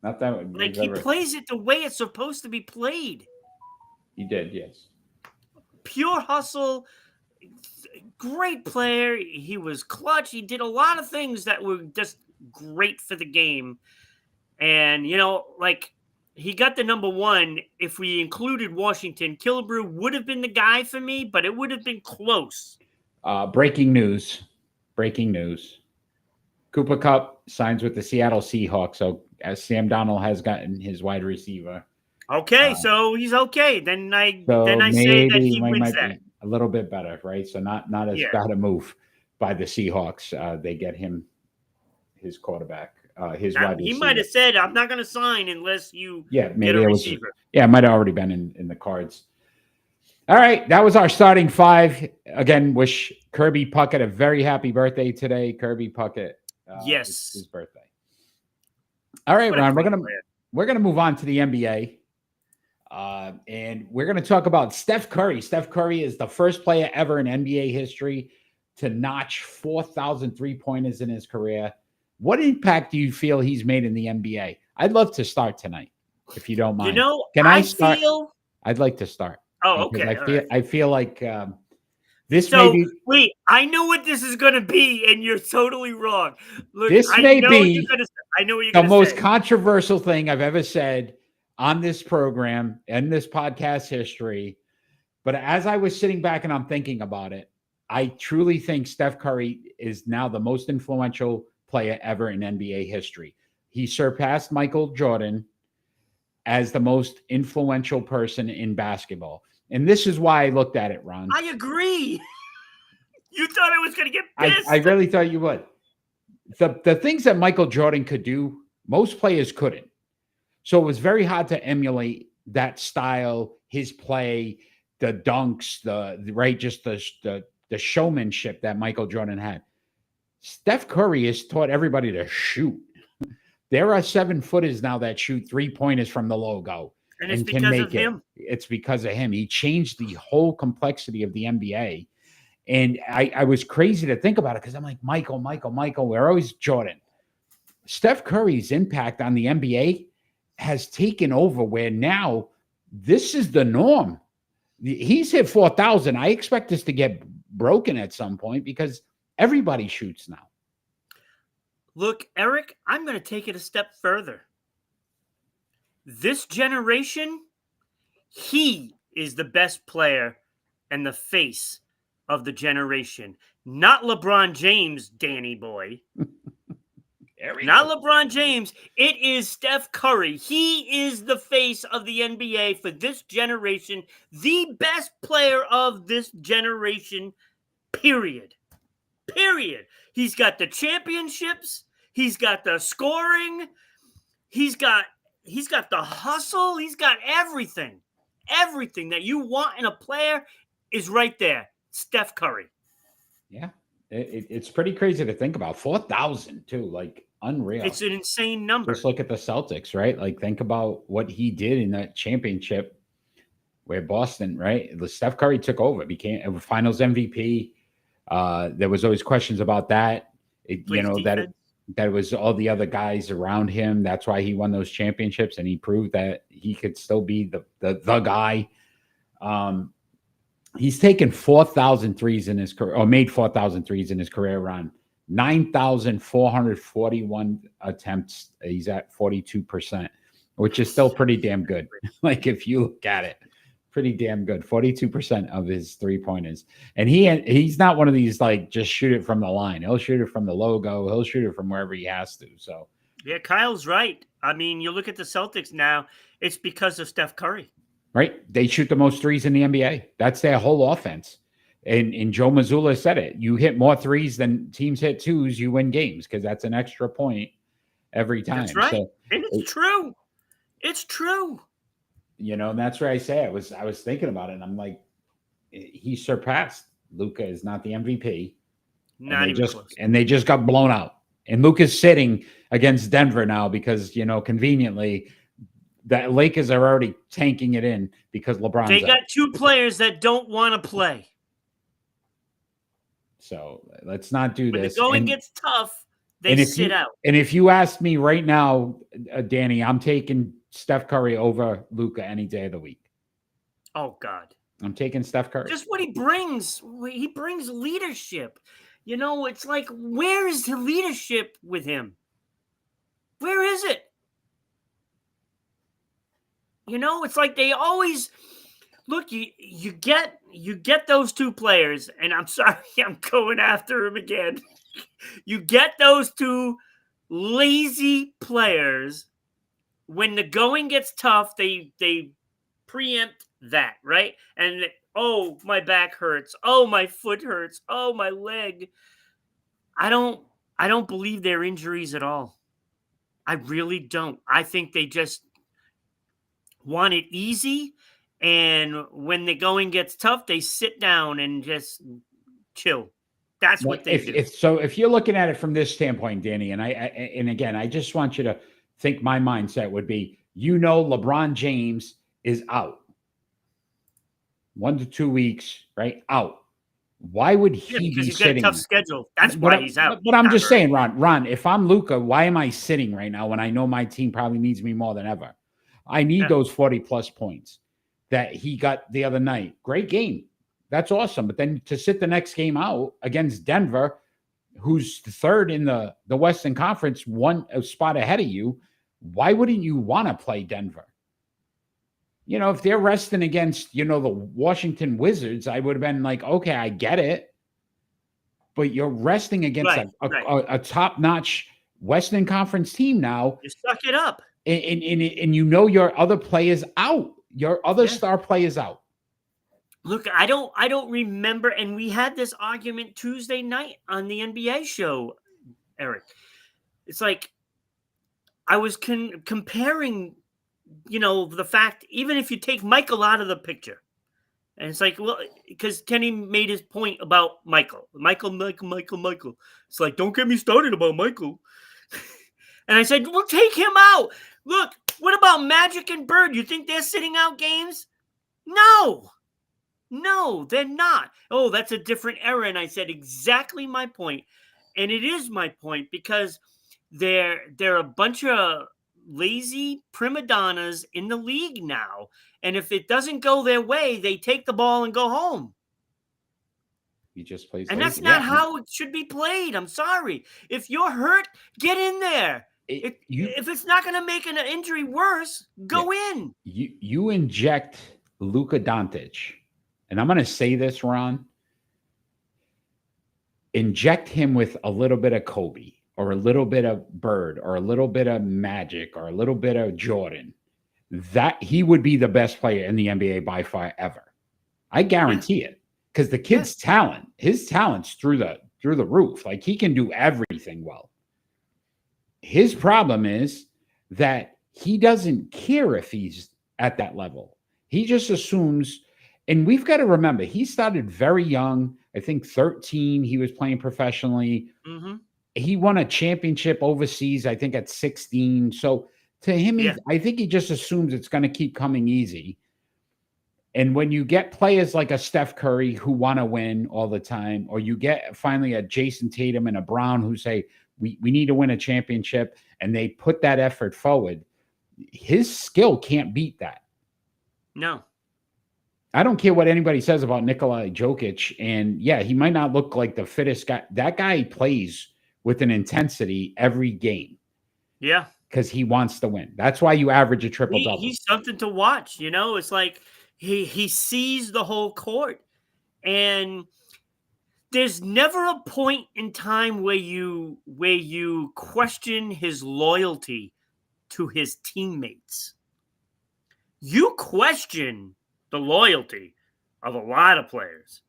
Not that one. Like, he plays it the way it's supposed to be played. He did, yes. Pure hustle. Great player. He was clutch. He did a lot of things that were just great for the game. And, you know, like, he got the number 1. If we included Washington, Killebrew would have been the guy for me, but it would have been close. Breaking news. Cooper Kupp signs with the Seattle Seahawks. So as Sam Darnold has gotten his wide receiver. Okay, so he's okay. Then I say that Maybe he we wins might that. be a little bit better, right? So not as Yeah. bad a move by the Seahawks. They get him his quarterback, his Now, wide he receiver. might have said, "I'm not going to sign unless you Yeah, maybe get a it was. receiver." Yeah, it might have already been in the cards. All right, that was our starting five. Again, wish Kirby Puckett a very happy birthday today. Kirby Puckett, Yes. it's his birthday. All right, What a Ron, great player. we're gonna move on to the NBA, and we're gonna talk about Steph Curry. Steph Curry is the first player ever in NBA history to notch 4,000 3-pointers in his career. What impact do you feel he's made in the NBA? I'd love to start tonight, if you don't mind. You know, Can I start? feel. I'd like to start. Oh, Because okay. I feel like this So may be wait, I know what this is going to be, and you're totally wrong. Look, this I may know be what you're going to say. I know what you're the going to most say. controversial thing I've ever said on this program and this podcast history. But as I was sitting back and I'm thinking about it, I truly think Steph Curry is now the most influential player ever in NBA history. He surpassed Michael Jordan as the most influential person in basketball. And this is why I looked at it, Ron. I agree. You thought I was going to get pissed. I really thought you would. The things that Michael Jordan could do, most players couldn't. So it was very hard to emulate that style, his play, the dunks, just the showmanship that Michael Jordan had. Steph Curry has taught everybody to shoot. There are 7-footers now that shoot 3-pointers from the logo. And it's can because make of it. him. It's because of him. He changed the whole complexity of the NBA. And I was crazy to think about it because I'm like, Michael. We're always Jordan. Steph Curry's impact on the NBA has taken over where now this is the norm. He's hit 4,000. I expect this to get broken at some point because everybody shoots now. Look, Eric, I'm going to take it a step further. This generation, he is the best player and the face of the generation. Not LeBron James, Danny boy. Not LeBron James. It is Steph Curry. He is the face of the NBA for this generation. The best player of this generation, period. Period. He's got the championships. He's got the scoring. He's got the hustle. He's got everything. Everything that you want in a player is right there. Steph Curry. Yeah. It's pretty crazy to think about. 4,000 too, like unreal. It's an insane number. Just look at the Celtics, right? Like think about what he did in that championship where Boston, right? Steph Curry took over, became a finals MVP. There was always questions about that. That it was all the other guys around him. That's why he won those championships, and he proved that he could still be the guy. He's taken 4,000 threes in his career, or made 4,000 threes in his career run. 9,441 attempts. He's at 42%, which is still pretty damn good. Like if you look at it, pretty damn good. 42% of his 3-pointers. And he's not one of these like just shoot it from the line. He'll shoot it from the logo. He'll shoot it from wherever he has to. So yeah, Kyle's right. I mean, you look at the Celtics now, it's because of Steph Curry. Right? They shoot the most threes in the NBA. That's their whole offense. And Joe Mazzulla said it. You hit more threes than teams hit twos, you win games because that's an extra point every time. That's right. So, and it's true. It's true. And that's where I say I was thinking about it, and I'm like, he surpassed Luka is not the MVP. Not even close. And they just got blown out. And Luka's sitting against Denver now because conveniently the Lakers are already tanking it in because LeBron's They got out. two players that don't want to play. So let's not do when this. The going gets tough. They sit out. And if you ask me right now, Danny, I'm taking Steph Curry over Luka any day of the week. Oh, God. I'm taking Steph Curry. Just what he brings. He brings leadership. It's like, where is the leadership with him? Where is it? It's like they always look. You get those two players, and I'm sorry, I'm going after him again. You get those two lazy players. When the going gets tough, they preempt that, right? And oh, my back hurts. Oh, my foot hurts. Oh, my leg. I don't believe they're injuries at all. I really don't. I think they just want it easy, and when the going gets tough, they sit down and just chill. That's what they do. If you're looking at it from this standpoint, Danny, and again, I just want you to think my mindset would be, LeBron James is out 1 to 2 weeks, right? Out. Why would he be he's sitting? got a tough schedule. That's why he's out. But I'm just saying, Ron, if I'm Luka, why am I sitting right now when I know my team probably needs me more than ever? I need those 40-plus points that he got the other night. Great game. That's awesome. But then to sit the next game out against Denver, who's third in the Western Conference, a spot ahead of you, why wouldn't you want to play Denver? If they're resting against, the Washington Wizards, I would have been like, okay, I get it. But you're resting against a top-notch Western Conference team now. You suck it up. And your other players out. Your other star players out. Look, I don't remember, and we had this argument Tuesday night on the NBA show, Eric. It's like I was comparing, the fact, even if you take Michael out of the picture, and it's like, well, because Kenny made his point about Michael. It's like, don't get me started about Michael. And I said, well, take him out. Look, what about Magic and Bird? You think they're sitting out games? No, they're not. Oh, that's a different era. And I said exactly my point. And it is my point because they're a bunch of lazy prima donnas in the league now. And if it doesn't go their way, they take the ball and go home. He just plays. And that's not how it should be played. I'm sorry. If you're hurt, get in there. If it's not going to make an injury worse, go in. You inject Luka Doncic, and I'm going to say this, Ron. Inject him with a little bit of Kobe, or a little bit of Bird, or a little bit of Magic, or a little bit of Jordan. That he would be the best player in the NBA by far ever. I guarantee it, because the kid's his talent's through the roof. Like, he can do everything well. His problem is that he doesn't care if he's at that level. He just assumes, and we've got to remember, he started very young. I think 13, he was playing professionally. Mm-hmm. He won a championship overseas, I think at 16. So to him, I think he just assumes it's going to keep coming easy. And when you get players like a Steph Curry who want to win all the time, or you get finally a Jason Tatum and a Brown who say, we need to win a championship, and they put that effort forward, his skill can't beat that. No. I don't care what anybody says about Nikola Jokic. And he might not look like the fittest guy. That guy plays with an intensity every game. Yeah. Because he wants to win. That's why you average a triple-double. He's something to watch. It's like he sees the whole court. And there's never a point in time where you question his loyalty to his teammates. You question the loyalty of a lot of players.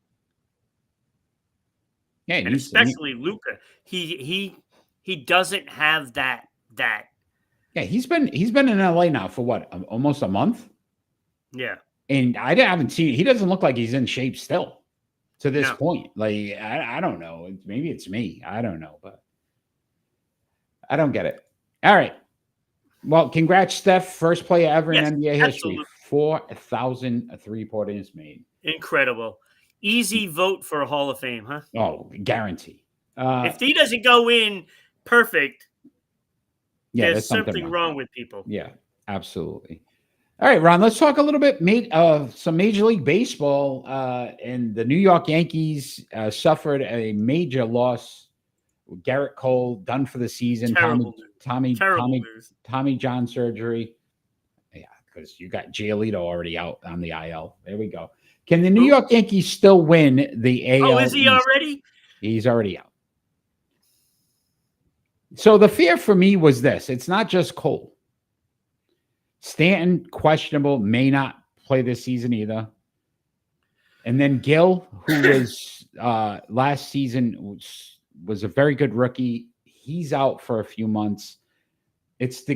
Yeah, and especially Luka. He doesn't have that. Yeah, he's been in LA now for what, almost a month? Yeah. And I haven't seen, he doesn't look like he's in shape still to this point. Like, I don't know. Maybe it's me. I don't know, but I don't get it. All right. Well, congrats, Steph. First player ever in NBA history. 4,000 3-pointers made. Incredible. Easy vote for a Hall of Fame, huh? Oh, guarantee. If he doesn't go in perfect, there's something wrong with people. Yeah, absolutely. All right, Ron, let's talk a little bit some Major League Baseball. And the New York Yankees suffered a major loss. Garrett Cole done for the season. Tommy John surgery. Yeah, because you got Giolito already out on the IL. There we go. Can the New York Yankees still win the AL? Oh, is he already? He's already out. So the fear for me was this. It's not just Cole. Stanton, questionable, may not play this season either. And then Gill, who was last season was a very good rookie. He's out for a few months. It's the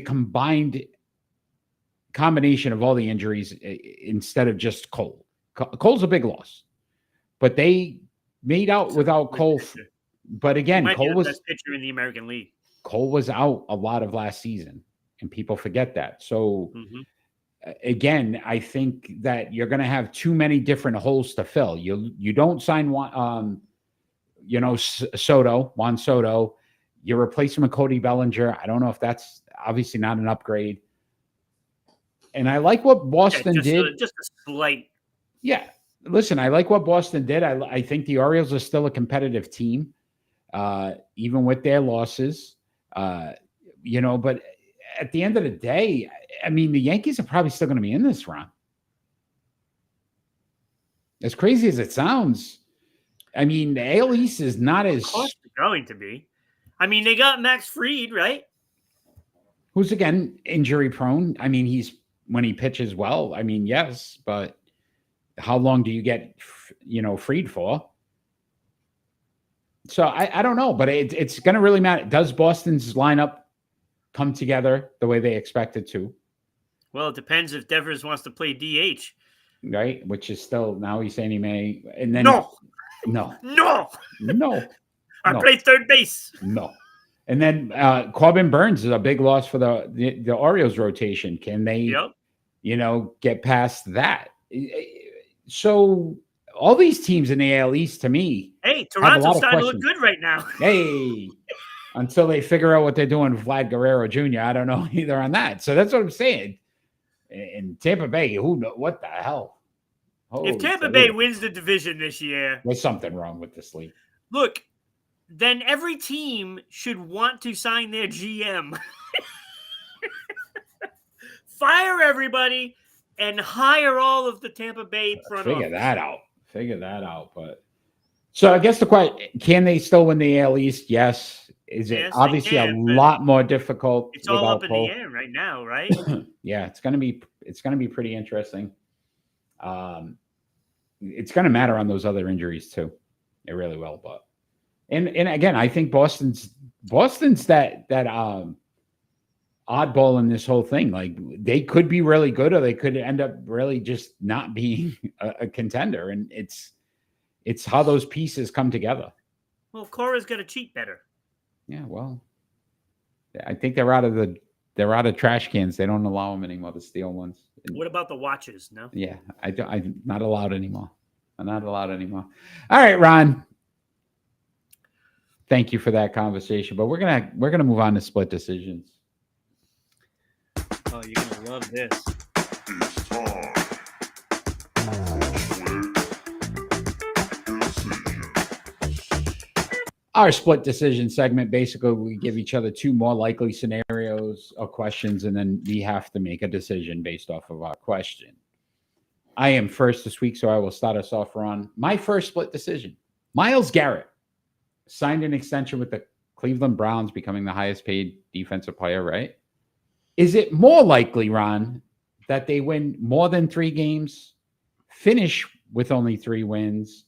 combination of all the injuries instead of just Cole. Cole's a big loss, but they made out without Cole. But again, Cole was the best pitcher in the American League. Cole was out a lot of last season, and people forget that. So again, I think that you're going to have too many different holes to fill. You don't sign one, Juan Soto. You replace him with Cody Bellinger. I don't know if that's obviously not an upgrade. And I like what Boston did. Just a slight. Yeah. Listen, I like what Boston did. I think the Orioles are still a competitive team, even with their losses. But at the end of the day, I mean, the Yankees are probably still going to be in this round. As crazy as it sounds, I mean, the AL East is not as... Of course they're going to be. I mean, they got Max Fried, right? Who's, again, injury prone. I mean, when he pitches well, I mean, yes, but how long do you get, Fried for? So I don't know, but it's going to really matter. Does Boston's lineup come together the way they expect it to? Well, it depends if Devers wants to play DH. Right, which is still, now he's saying he may. And then No. I play third base. No. And then Corbin Burns is a big loss for the Orioles rotation. Can they, get past that? So all these teams in the AL East, to me, hey, Toronto's starting to look good right now. Hey, until they figure out what they're doing with Vlad Guerrero Jr., I don't know either on that. So that's what I'm saying. In Tampa Bay, who knows what the hell? If Tampa Bay wins the division this year, there's something wrong with this league. Look, then every team should want to sign their GM. Fire everybody and hire all of the Tampa Bay front office. Figure that out. But so I guess the question: can they still win the AL East? Yes. Is it obviously a lot more difficult? It's all up in the air right now, right? Yeah, it's gonna be pretty interesting. It's gonna matter on those other injuries too. It really will. But and again, I think Boston's that oddball in this whole thing. Like, they could be really good, or they could end up really just not being a contender. And it's how those pieces come together. Well, Cora's got to cheat better. Yeah, well, I think they're out of trash cans. They don't allow them anymore to steal ones. What about the watches? No. Yeah, I'm not allowed anymore. I'm not allowed anymore. All right, Ron. Thank you for that conversation. But we're gonna move on to split decisions. Oh, you're gonna love this. It's time. Our split decision segment, basically, we give each other two more likely scenarios or questions, and then we have to make a decision based off of our question. I am first this week, so I will start us off, Ron. My first split decision. Myles Garrett signed an extension with the Cleveland Browns, becoming the highest paid defensive player, right? Is it more likely, Ron, that they win more than 3 games, finish with only 3 wins,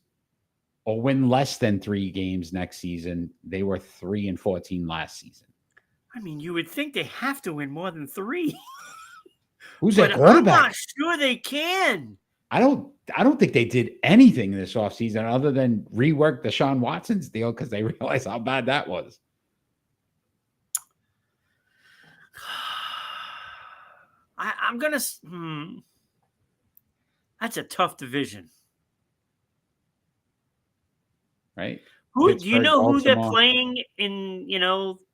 or win less than 3 games next season? They were 3-14 last season. I mean, you would think they have to win more than 3. Who's that quarterback? I'm not sure they can. I don't think they did anything this offseason other than rework the Deshaun Watson's deal, because they realized how bad that was. I'm gonna. That's a tough division, right? Do you know who they're playing in?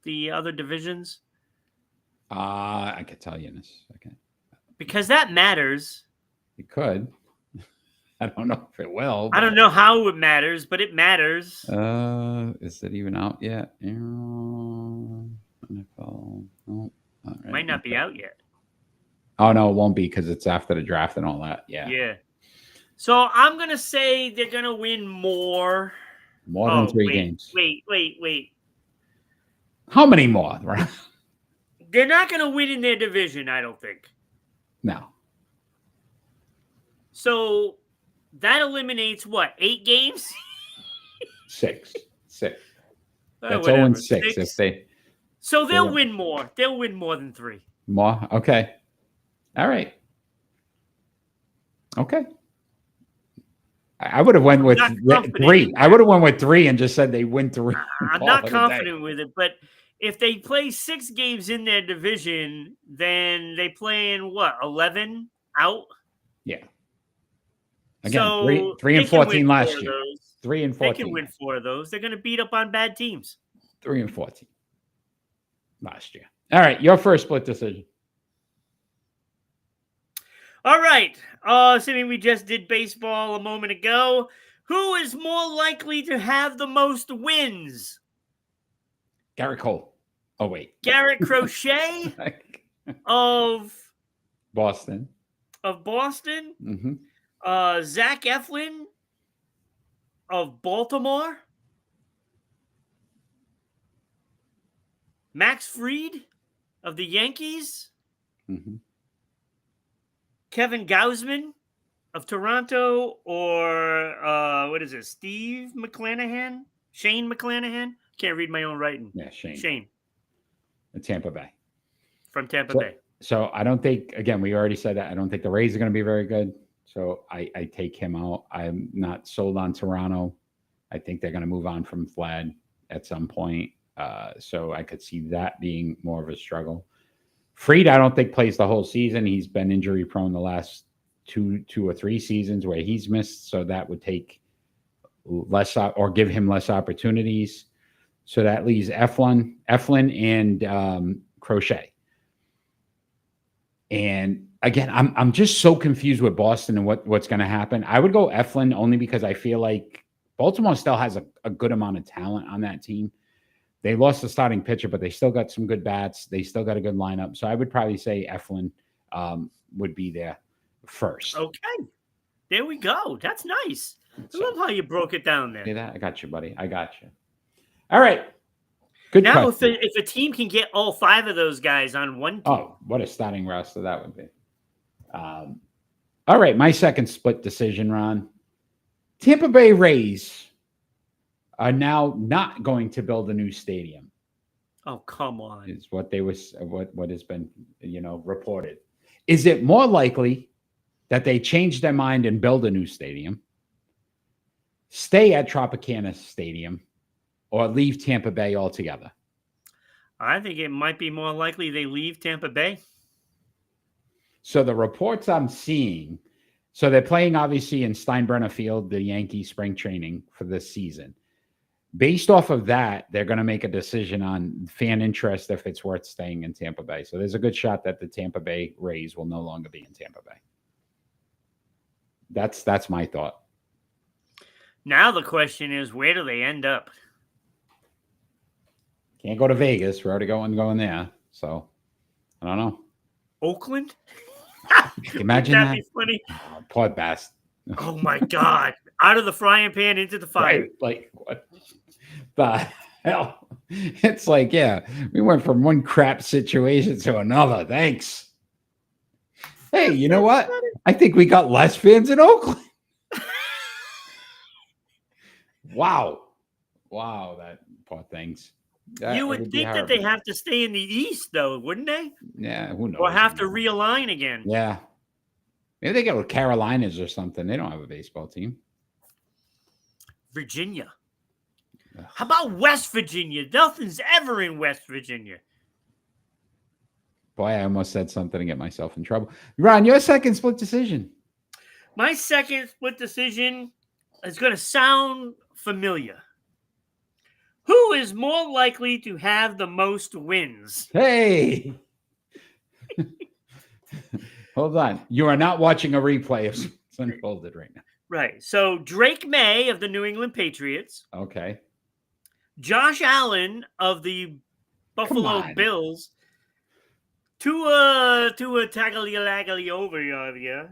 The other divisions. I could tell you in a second, because that matters. It could. I don't know if it will. I don't know how it matters, but it matters. Is it even out yet? NFL. No, right. Might not be out yet. Oh, no, it won't be, because it's after the draft and all that. Yeah. Yeah. So I'm going to say they're going to win more. More than 3 games. Wait. How many more? Right? They're not going to win in their division, I don't think. No. So that eliminates what? 8 games? 6. That's Whatever. 0-6 if they. So they'll win more. They'll win more than 3. More? Okay. All right. Okay. I would have went with 3. I would have went with 3 and just said they win 3. I'm not confident with it, but if they play 6 games in their division, then they play in what, 11 out? Yeah. Again, so 3 and 14 last year. 3 and 14. They can win 4 of those. They're going to beat up on bad teams. 3 and 14 last year. All right, your first split decision. All right. Assuming we just did baseball a moment ago, who is more likely to have the most wins? Garrett Cole. Oh, wait. Garrett Crochet of Boston. Mm-hmm. Zach Eflin of Baltimore. Max Fried of the Yankees. Mm-hmm. Kevin Gausman of Toronto, or what is it? Shane McClanahan? Can't read my own writing. Yeah, Shane. Shane. Tampa Bay. From Tampa Bay. So I don't think, again, we already said that. I don't think the Rays are going to be very good. So I take him out. I'm not sold on Toronto. I think they're going to move on from Vlad at some point. So I could see that being more of a struggle. Fried, I don't think plays the whole season. He's been injury prone the last two or 3 seasons where he's missed. So that would take less or give him less opportunities. So that leaves Eflin and Crochet. And again, I'm just so confused with Boston and what's going to happen. I would go Eflin only because I feel like Baltimore still has a good amount of talent on that team. They lost the starting pitcher, but they still got some good bats. They still got a good lineup. So I would probably say Eflin would be there first. Okay. There we go. That's nice. I love how you broke it down there. See that? I got you, buddy. I got you. All right. Good. Now, if a team can get all 5 of those guys on one team. Oh, what a starting roster that would be. All right. My second split decision, Ron. Tampa Bay Rays are now not going to build a new stadium. Oh, come on. Is what what has been, reported. Is it more likely that they change their mind and build a new stadium, stay at Tropicana Stadium, or leave Tampa Bay altogether? I think it might be more likely they leave Tampa Bay. So the reports I'm seeing, so they're playing obviously in Steinbrenner Field, the Yankee spring training for this season. Based off of that, they're going to make a decision on fan interest if it's worth staying in Tampa Bay. So there's a good shot that the Tampa Bay Rays will no longer be in Tampa Bay. That's my thought. Now the question is, where do they end up? Can't go to Vegas. We're already going there. So I don't know. Oakland? Imagine that. That'd be funny. Oh, poor Bass. Oh my God. Out of the frying pan into the fire. Right? Like what the hell? It's like, yeah, we went from one crap situation to another. Thanks. Hey, you know what? I think we got less fans in Oakland. Wow. That poor things. You would think that they have to stay in the East, though, wouldn't they? Yeah, who knows? Or have to realign again. Yeah. Maybe they go with Carolinas or something. They don't have a baseball team. Virginia. Ugh. How about West Virginia? Nothing's ever in West Virginia. Boy, I almost said something to get myself in trouble. Ron, your second split decision. My second split decision is going to sound familiar. Who is more likely to have the most wins? Hey! Hold on. You are not watching a replay of what's unfolded right now. Right. So Drake May of the New England Patriots. Okay. Josh Allen of the Buffalo Bills. Tua Tagovailoa,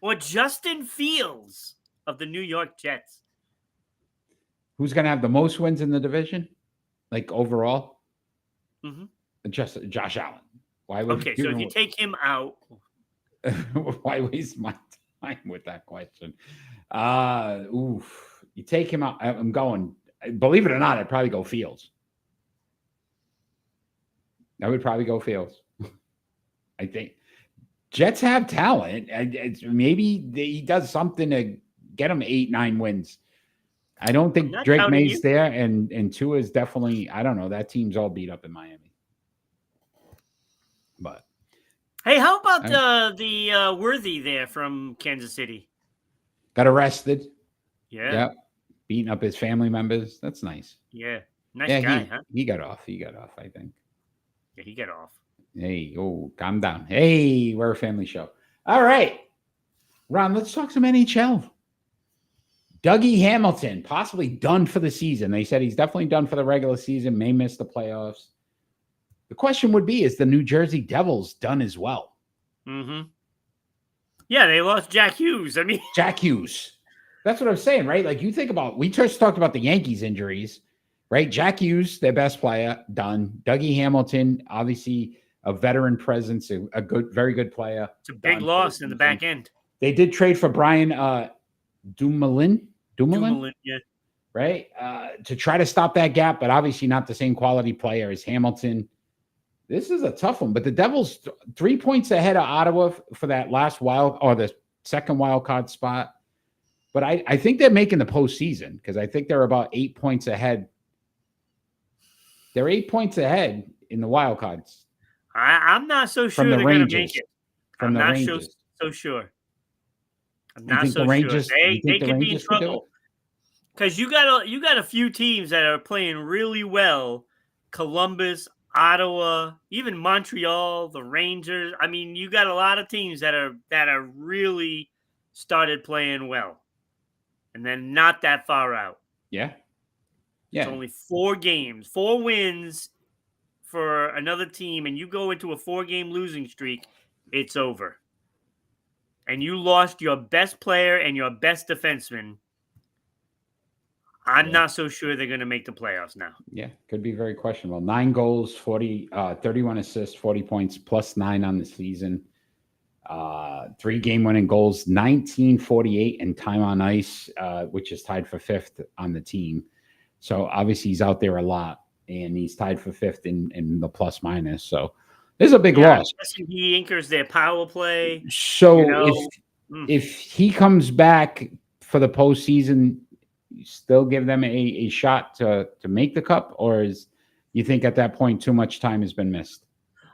or Justin Fields of the New York Jets. Who's going to have the most wins in the division? Like overall? Just Josh Allen. Why would Okay, so if you take him out, why waste my time with that question? You take him out. I'm going. Believe it or not, I'd probably go Fields. I would probably go Fields. I think Jets have talent. Maybe he does something to get him 8-9 wins. I don't think Drake May's there, and Tua is definitely. I don't know. That team's all beat up in Miami. But hey, how about the Worthy there from Kansas City? Got arrested. Yeah. Yep. Beating up his family members. That's nice. Yeah. Nice guy, huh? He got off. I think. Yeah, he got off. Hey, calm down. Hey, we're a family show. All right. Ron, let's talk some NHL. Dougie Hamilton, possibly done for the season. They said he's definitely done for the regular season, may miss the playoffs. The question would be, is the New Jersey Devils done as well? Mm-hmm. Yeah, they lost Jack Hughes. I mean, Jack Hughes. That's what I'm saying, right? Like you think about, we just talked about the Yankees injuries, right? Jack Hughes, their best player, done. Dougie Hamilton, obviously a veteran presence, a good, very good player. It's a big loss in the back end. They did trade for Brian Dumoulin, yeah. Right? To try to stop that gap, but obviously not the same quality player as Hamilton. This is a tough one, but the Devils 3 points ahead of Ottawa for that last the second wild card spot. But I think they're making the postseason because I think they're about 8 points ahead. They're 8 points ahead in the wild cards. I'm not so sure they're going to make it. I'm not so sure. I'm not so sure. They could be in trouble because you got a few teams that are playing really well. Columbus, Ottawa, even Montreal, the Rangers. I mean, you got a lot of teams that are really started playing well, and then not that far out. Yeah. It's only 4 games, 4 wins for another team, and you go into a 4-game losing streak, it's over. And you lost your best player and your best defenseman. I'm not so sure they're going to make the playoffs now. Yeah, could be very questionable. 9 goals, 31 assists, 40 points, plus 9 on the season. 3 game-winning goals, 1948 in time on ice, which is tied for 5th on the team. So obviously he's out there a lot, and he's tied for 5th in the plus-minus. So this is a big loss. He anchors their power play. So if he comes back for the postseason, you still give them a shot to make the cup, or you think at that point too much time has been missed?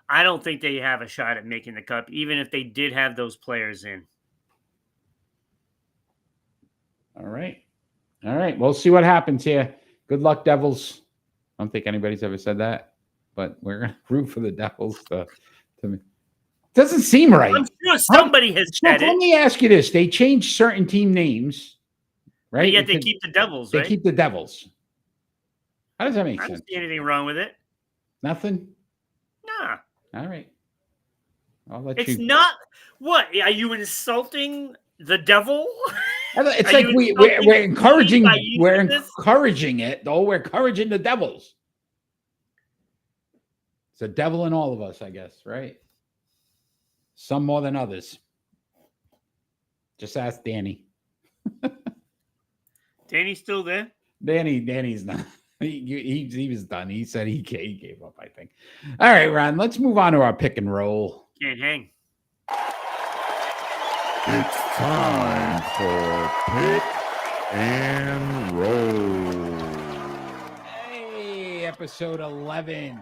I don't think they have a shot at making the cup, even if they did have those players in. All right. We'll see what happens here. Good luck, Devils. I don't think anybody's ever said that, but we're going to root for the Devils to doesn't seem right. I'm sure somebody has said it. Let me ask you this. They changed certain team names, right? But yet they keep the Devils, right? They keep the Devils. How does that make sense? I don't see anything wrong with it. Nothing? Nah. All right. I'll let it's not. What? Are you insulting the devil? It's like we're encouraging it, though. We're encouraging the Devils. It's a devil in all of us, I guess, right? Some more than others. Just ask Danny. Danny's still there? Danny's not. He was done. He said he gave up, I think. All right, Ron, let's move on to our pick and roll. Can't hang. It's time for pick and roll. Hey, episode 11.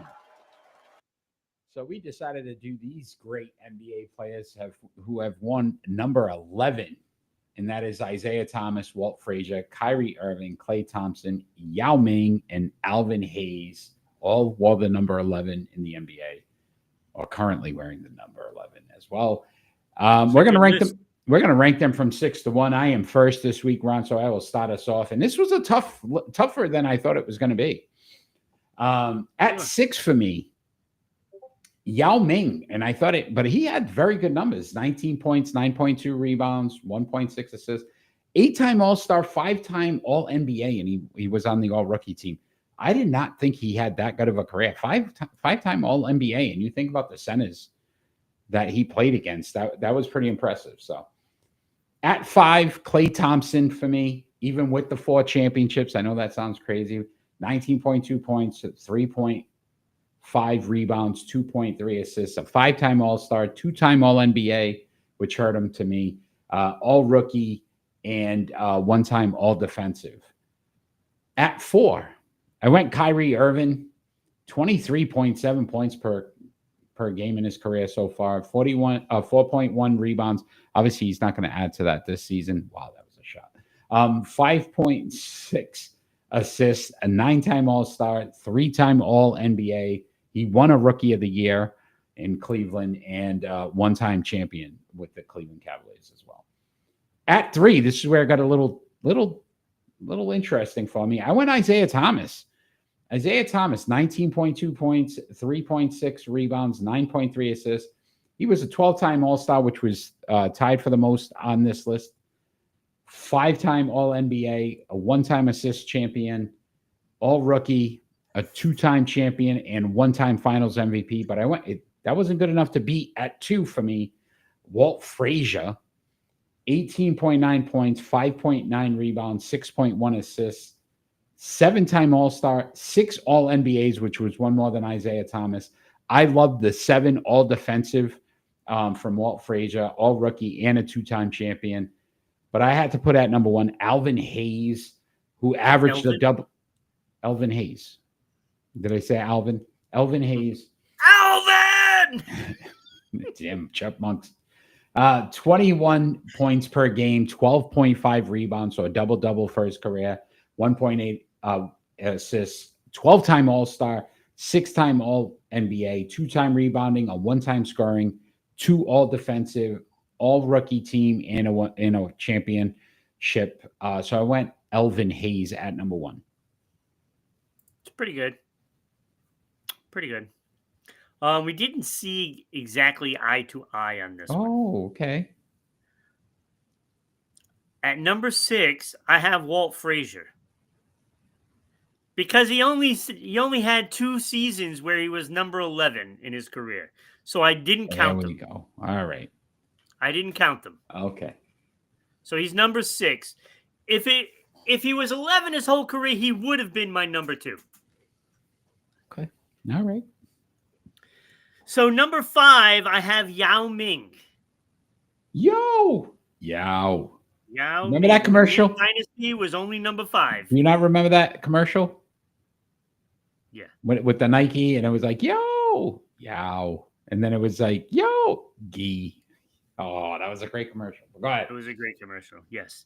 So we decided to do these great NBA players who have won number 11. And that is Isaiah Thomas, Walt Frazier, Kyrie Irving, Klay Thompson, Yao Ming, and Alvin Hayes, all wore the number 11 in the NBA, or currently wearing the number 11 as well. We're going to rank them. We're going to rank them from 6 to 1. I am first this week, Ron, so I will start us off. And this was a tougher than I thought it was going to be. At 6 for me, Yao Ming, and I thought but he had very good numbers: 19 points, 9.2 rebounds, 1.6 assists, 8-time All-Star, 5-time All-NBA, and he was on the All-Rookie team. I did not think he had that good of a career. Five-time All NBA, and you think about the centers that he played against. That was pretty impressive. So at 5, Klay Thompson for me, even with the 4 championships. I know that sounds crazy. 19.2 points, 3.5 rebounds, 2.3 assists, a 5-time All-Star, 2-time All NBA, which hurt him to me, All Rookie, and 1-time All Defensive. At 4, I went Kyrie Irving, 23.7 points per game in his career so far, 4.1 rebounds. Obviously, he's not going to add to that this season. Wow, that was a shot. 5.6 assists, a 9-time All-Star, 3-time All-NBA. He won a Rookie of the Year in Cleveland and 1-time champion with the Cleveland Cavaliers as well. At 3, this is where it got a little interesting for me. I went Isaiah Thomas. Isaiah Thomas, 19.2 points, 3.6 rebounds, 9.3 assists. He was a 12-time All-Star, which was tied for the most on this list. 5-time All-NBA, a 1-time assist champion, All-Rookie, a 2-time champion, and 1-time Finals MVP. But that wasn't good enough to beat at 2 for me. Walt Frazier, 18.9 points, 5.9 rebounds, 6.1 assists. 7-time All-Star, 6 All-NBAs, which was one more than Isaiah Thomas. I love the 7 All-Defensive from Walt Frazier, All-Rookie, and a 2-time champion. But I had to put at number 1 Alvin Hayes, who averaged a double. Elvin Hayes. Did I say Alvin? Elvin Hayes. Alvin! Damn chipmunks. 21 points per game, 12.5 rebounds, so a double-double for his career. 1.8 assists, 12-time All-Star, 6-time All-NBA, 2-time rebounding, a 1-time scoring, 2 All-Defensive, All-Rookie team, and a championship. So I went Elvin Hayes at number 1. It's pretty good. Pretty good. We didn't see exactly eye to eye on this one. Oh, okay. At number 6, I have Walt Frazier. Because he only had 2 seasons where he was number 11 in his career. So I didn't count them. There we go. All right. I didn't count them. Okay. So he's number 6. If he was 11 his whole career, he would have been my number 2. Okay. All right. So number 5, I have Yao Ming. Yao. Yao Remember Ming. that commercial? Dynasty was only number 5. Do you not remember that commercial? Yeah. With the Nike, and it was like, yo, yow. And then it was like, yo, gee. Oh, that was a great commercial. Go ahead. It was a great commercial, yes.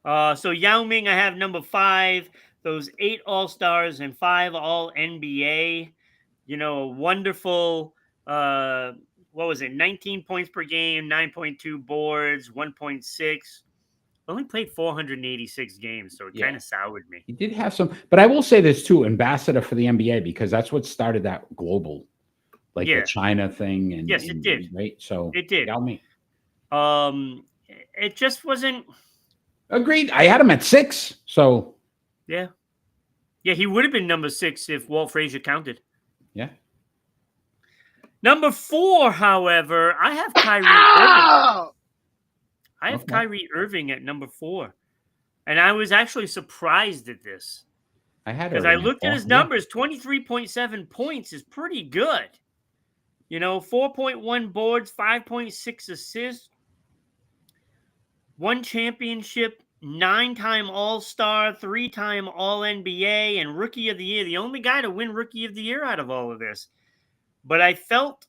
So Yao Ming, I have number 5. Those 8 All-Stars and 5 All-NBA. You know, a wonderful, what was it, 19 points per game, 9.2 boards, 1.6. Only played 486 games, so it kind of soured me. He did have some, but I will say this too, ambassador for the NBA, because that's what started that global, like the China thing. And yes, it did. Right, so it did. Tell me. It just wasn't. Agreed. I had him at 6, so yeah, he would have been number 6 if Walt Frazier counted. Yeah. Number 4, however, I have Kyrie Irving. I have Kyrie Irving at number 4. And I was actually surprised at this. Because I looked at his numbers, 23.7 points is pretty good. You know, 4.1 boards, 5.6 assists, 1 championship, 9-time All-Star, 3-time All-NBA, and Rookie of the Year. The only guy to win Rookie of the Year out of all of this. But I felt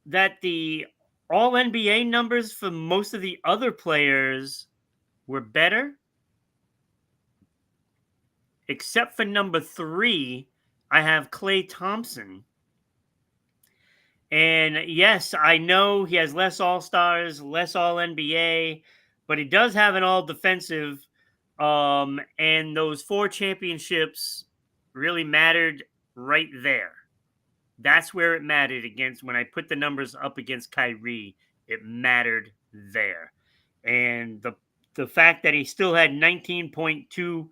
that the All-NBA numbers for most of the other players were better. Except for number 3, I have Klay Thompson. And yes, I know he has less All-Stars, less All-NBA, but he does have an All-Defensive. And those 4 championships really mattered right there. That's where it mattered against, when I put the numbers up against Kyrie, it mattered there. And the fact that he still had 19.2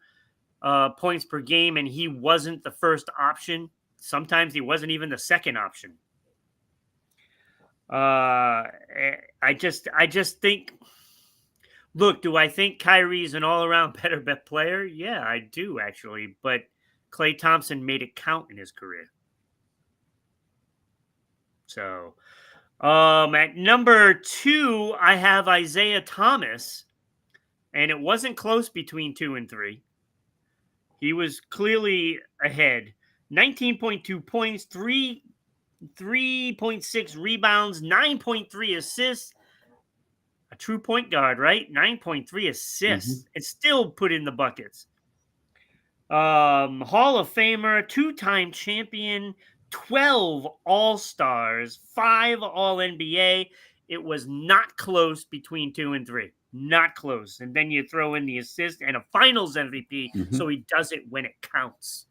points per game, and he wasn't the first option. Sometimes he wasn't even the second option. I just think. Look, do I think Kyrie's an all-around better player? Yeah, I do actually. But Klay Thompson made it count in his career. So, at number 2, I have Isaiah Thomas, and it wasn't close between 2 and 3. He was clearly ahead. 19.2 points, 3.6 rebounds, 9.3 assists. A true point guard, right? 9.3 assists. It's still put in the buckets. Hall of Famer, 2-time champion, 12 All-Stars, 5 All-NBA. It was not close between 2 and 3. Not close. And then you throw in the assist and a finals MVP, so he does it when it counts.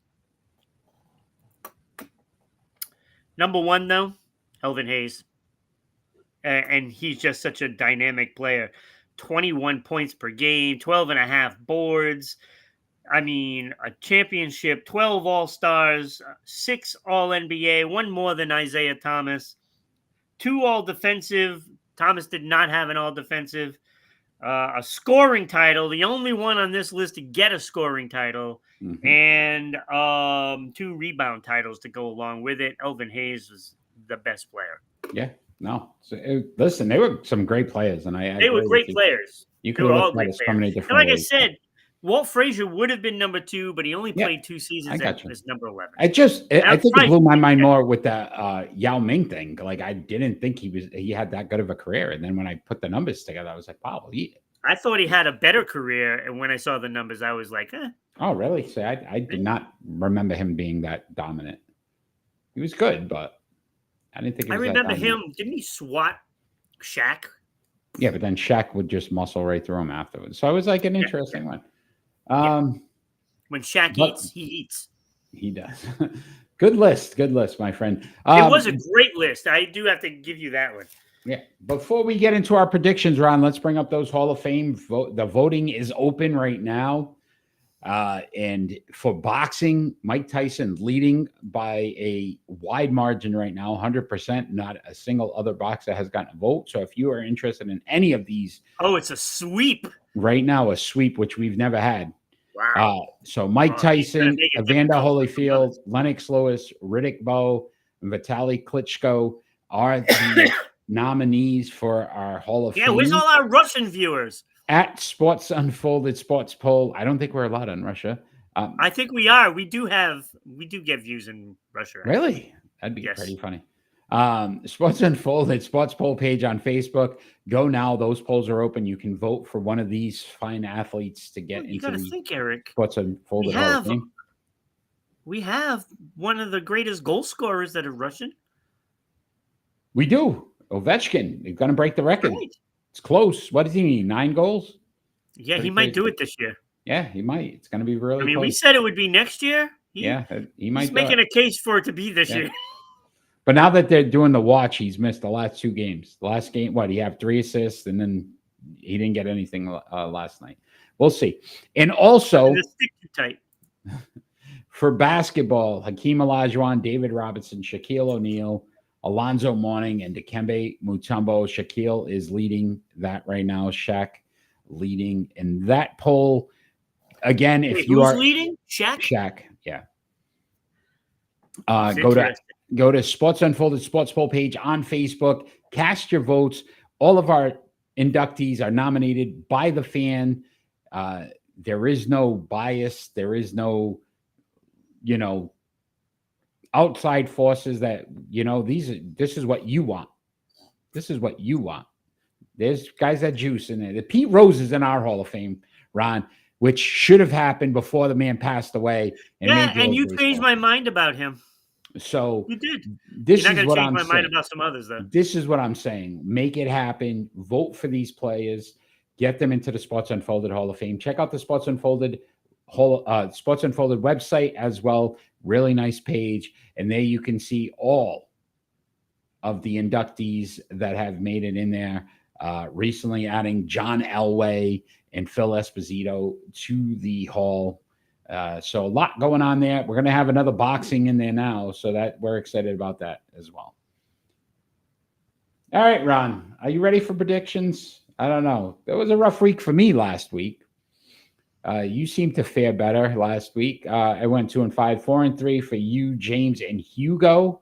Number 1, though, Elvin Hayes. And he's just such a dynamic player. 21 points per game, 12 and a half boards. I mean, a championship, 12 All-Stars, 6 All-NBA, 1 more than Isaiah Thomas, 2 All-Defensive. Thomas did not have an All-Defensive. A scoring title, the only one on this list to get a scoring title, and 2 rebound titles to go along with it. Elvin Hayes was the best player. Yeah. No, so, listen, they were some great players, and they were great players. You could have looked at it so many different and like ways. I said, Walt Frazier would have been number 2, but he only played 2 seasons as number 11. I think it blew my mind more with that Yao Ming thing. Like, I didn't think he had that good of a career, and then when I put the numbers together, I was like, wow, I thought he had a better career, and when I saw the numbers, I was like, eh. Oh, really? So I did not remember him being that dominant. He was good, but I didn't think he was I remember that dominant. him. Didn't he swat Shaq? Yeah, but then Shaq would just muscle right through him afterwards. So it was like an interesting one. When Shaq eats, he eats. He does. Good list, my friend. It was a great list. I do have to give you that one. Yeah. Before we get into our predictions, Ron, let's bring up those Hall of Fame. The voting is open right now. And for boxing, Mike Tyson leading by a wide margin right now, 100%. Not a single other boxer has gotten a vote. So if you are interested in any of these. Oh, it's a sweep. Right now, a sweep, which we've never had. Wow. So Mike Tyson, Evander Holyfield, Lennox Lewis, Riddick Bowe, and Vitaly Klitschko are the nominees for our Hall of Fame. Yeah, where's all our Russian viewers? At Sports Unfolded Sports Poll. I don't think we're allowed in Russia. I think we are. We do get views in Russia. Actually. Really? That'd be pretty funny. Sports Unfolded Sports Poll page on Facebook. Go now. Those polls are open. You can vote for one of these fine athletes to get into the Eric. Sports Unfolded Hall of Fame. We have one of the greatest goal scorers that are Russian. We do. Ovechkin. He's going to break the record. Right. It's close. What does he need? 9 goals? Yeah, he might do it this year. Yeah, he might. It's going to be really close. We said it would be next year. He might. He's making a case for it to be this year. But now that they're doing the watch, he's missed the last 2 games. The last game, he had 3 assists, and then he didn't get anything last night. We'll see. And also, stick too tight. For basketball, Hakeem Olajuwon, David Robinson, Shaquille O'Neal, Alonzo Mourning, and Dikembe Mutombo. Shaquille is leading that right now. Shaq leading in that poll. Again, if you are leading, Shaq, yeah. Go to Sports Unfolded Sports Poll page on Facebook. Cast your votes. All of our inductees are nominated by the fan. There is no bias. There is no, outside forces that, this is what you want. This is what you want. There's guys that juice in there. The Pete Rose is in our Hall of Fame, Ron, which should have happened before the man passed away. And you changed my mind about him. So you did. This You're is not what change I'm my saying. mind about some others, though. This is what I'm saying. Make it happen. Vote for these players. Get them into the Sports Unfolded Hall of Fame. Check out the Sports Unfolded website as well. Really nice page, and there you can see all of the inductees that have made it in there. Recently, adding John Elway and Phil Esposito to the hall. So a lot going on there. We're going to have another boxing in there now, so that we're excited about that as well. All right, Ron, are you ready for predictions? I don't know. It was a rough week for me last week. You seemed to fare better last week. I went 2-5, 4-3 for you, James, and Hugo.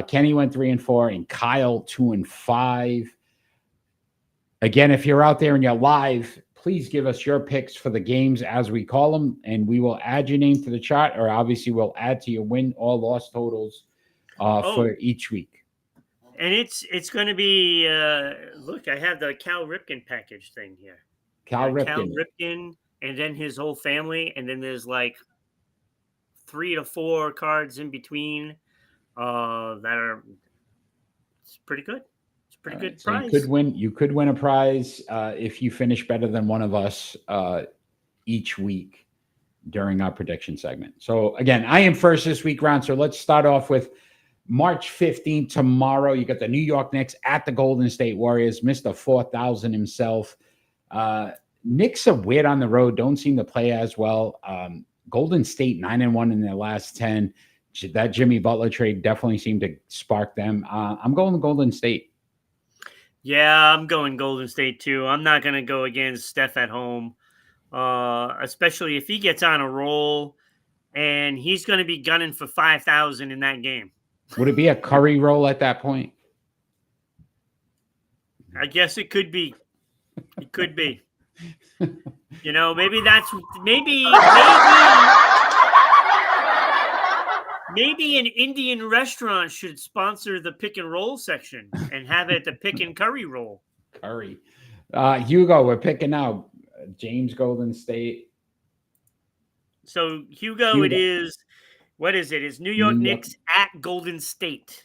Kenny went 3-4, and Kyle 2-5. Again, if you're out there and you're live, please give us your picks for the games as we call them, and we will add your name to the chart, or obviously we'll add to your win or loss totals for each week. And it's going to be, look, I have the Cal Ripken package thing here. Cal Cal Ripken, and then his whole family, and then there's like 3 to 4 cards in between that are, it's pretty good. It's a pretty good so prize. You could win a prize if you finish better than one of us each week during our prediction segment. So again, I am first this week, Ron. So let's start off with March 15th, tomorrow. You got the New York Knicks at the Golden State Warriors. Mr. 4,000 himself. Knicks are weird on the road. Don't seem to play as well. Golden State 9-1 in their last 10. That Jimmy Butler trade definitely seemed to spark them. I'm going Golden State. Yeah, I'm going Golden State too. I'm not going to go against Steph at home, especially if he gets on a roll, and he's going to be gunning for 5,000 in that game. Would it be a Curry roll at that point? I guess it could be. It could be. Maybe an Indian restaurant should sponsor the pick and roll section and have it the pick and curry roll. Curry. Hugo, we're picking out James Golden State. So Hugo, it is, what is it? It's New York Knicks at Golden State.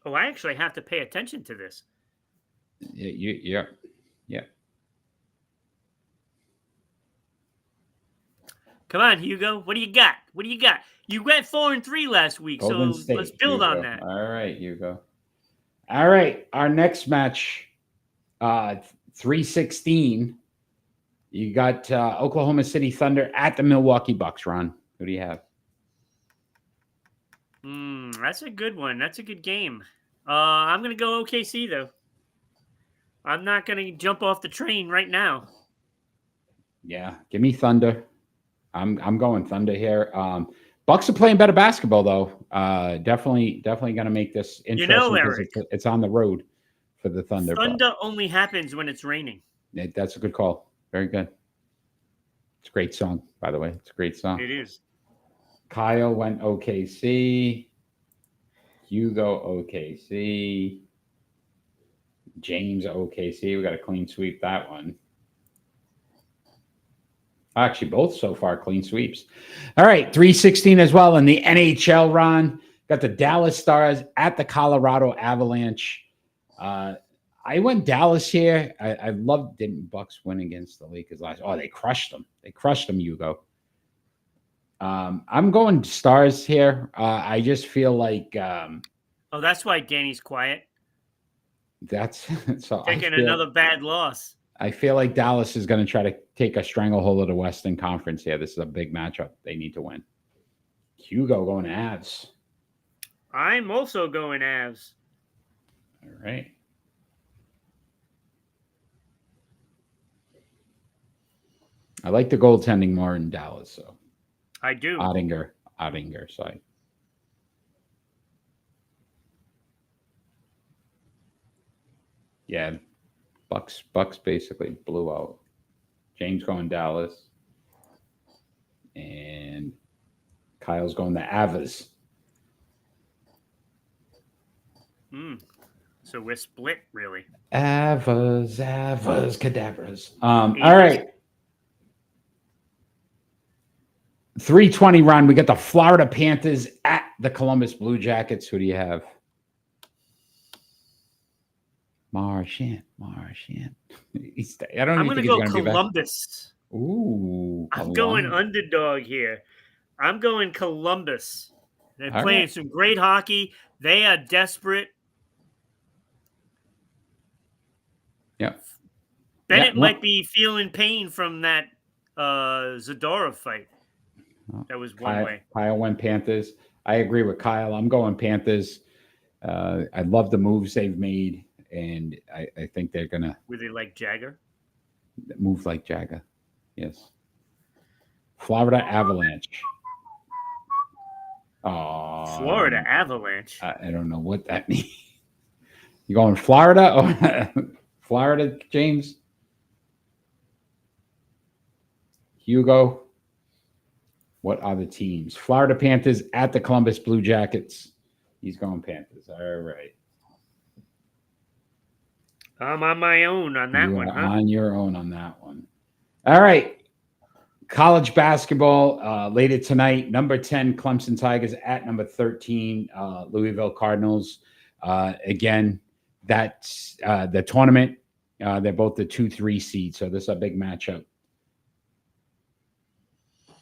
Oh, I actually have to pay attention to this. Yeah. Come on, Hugo. What do you got? You went 4-3 last week, Golden so State, let's build Hugo. on that. All right, Hugo. All right, our next match, 3/16. You got Oklahoma City Thunder at the Milwaukee Bucks. Ron, who do you have? That's a good one. That's a good game. I'm going to go OKC, though. I'm not going to jump off the train right now. Yeah, give me Thunder. I'm going Thunder here. Bucks are playing better basketball, though. Definitely going to make this interesting. Eric, it's on the road for the Thunder. Thunder only happens when it's raining. That's a good call. Very good. It's a great song, by the way. It's a great song. It is. Kyle went OKC. Hugo OKC. James OKC. We got a clean sweep that one. Actually, both so far clean sweeps. All right, 3/16 as well in the NHL, Ron. Got the Dallas Stars at the Colorado Avalanche. I went Dallas here. I loved, didn't Bucks win against the Lakers last? Oh, they crushed them. Hugo. I'm going Stars here. I just feel like. That's why Danny's quiet. That's so taking another bad loss. I feel like Dallas is going to try to take a stranglehold of the Western Conference here. This is a big matchup. They need to win. Hugo going Avs. I'm also going Avs. All right. I like the goaltending more in Dallas, so. I do. Ottinger side. Yeah, Bucks basically blew out. James going Dallas, and Kyle's going to Avs. So we're split, really. Avs, cadavers. All right. 3:20, Ron. We got the Florida Panthers at the Columbus Blue Jackets. Who do you have? Marchand. I'm going to go Columbus. Ooh. I'm going underdog here. I'm going Columbus. They're playing some great hockey. They are desperate. Yeah. Bennett might be feeling pain from that Zadora fight. That was one way. Kyle went Panthers. I agree with Kyle. I'm going Panthers. I love the moves they've made, and I think they're going to. Were they like Jagger? Move like Jagger. Yes. Florida Avalanche. Oh, Florida Avalanche. I don't know what that means. You going Florida or Florida, James? Hugo? What are the teams? Florida Panthers at the Columbus Blue Jackets. He's going Panthers. All right. I'm on my own on that one, huh? On your own on that one. All right. College basketball later tonight. Number 10, Clemson Tigers at number 13, Louisville Cardinals. Again, that's the tournament. They're both the 2-3 seeds, so this is a big matchup.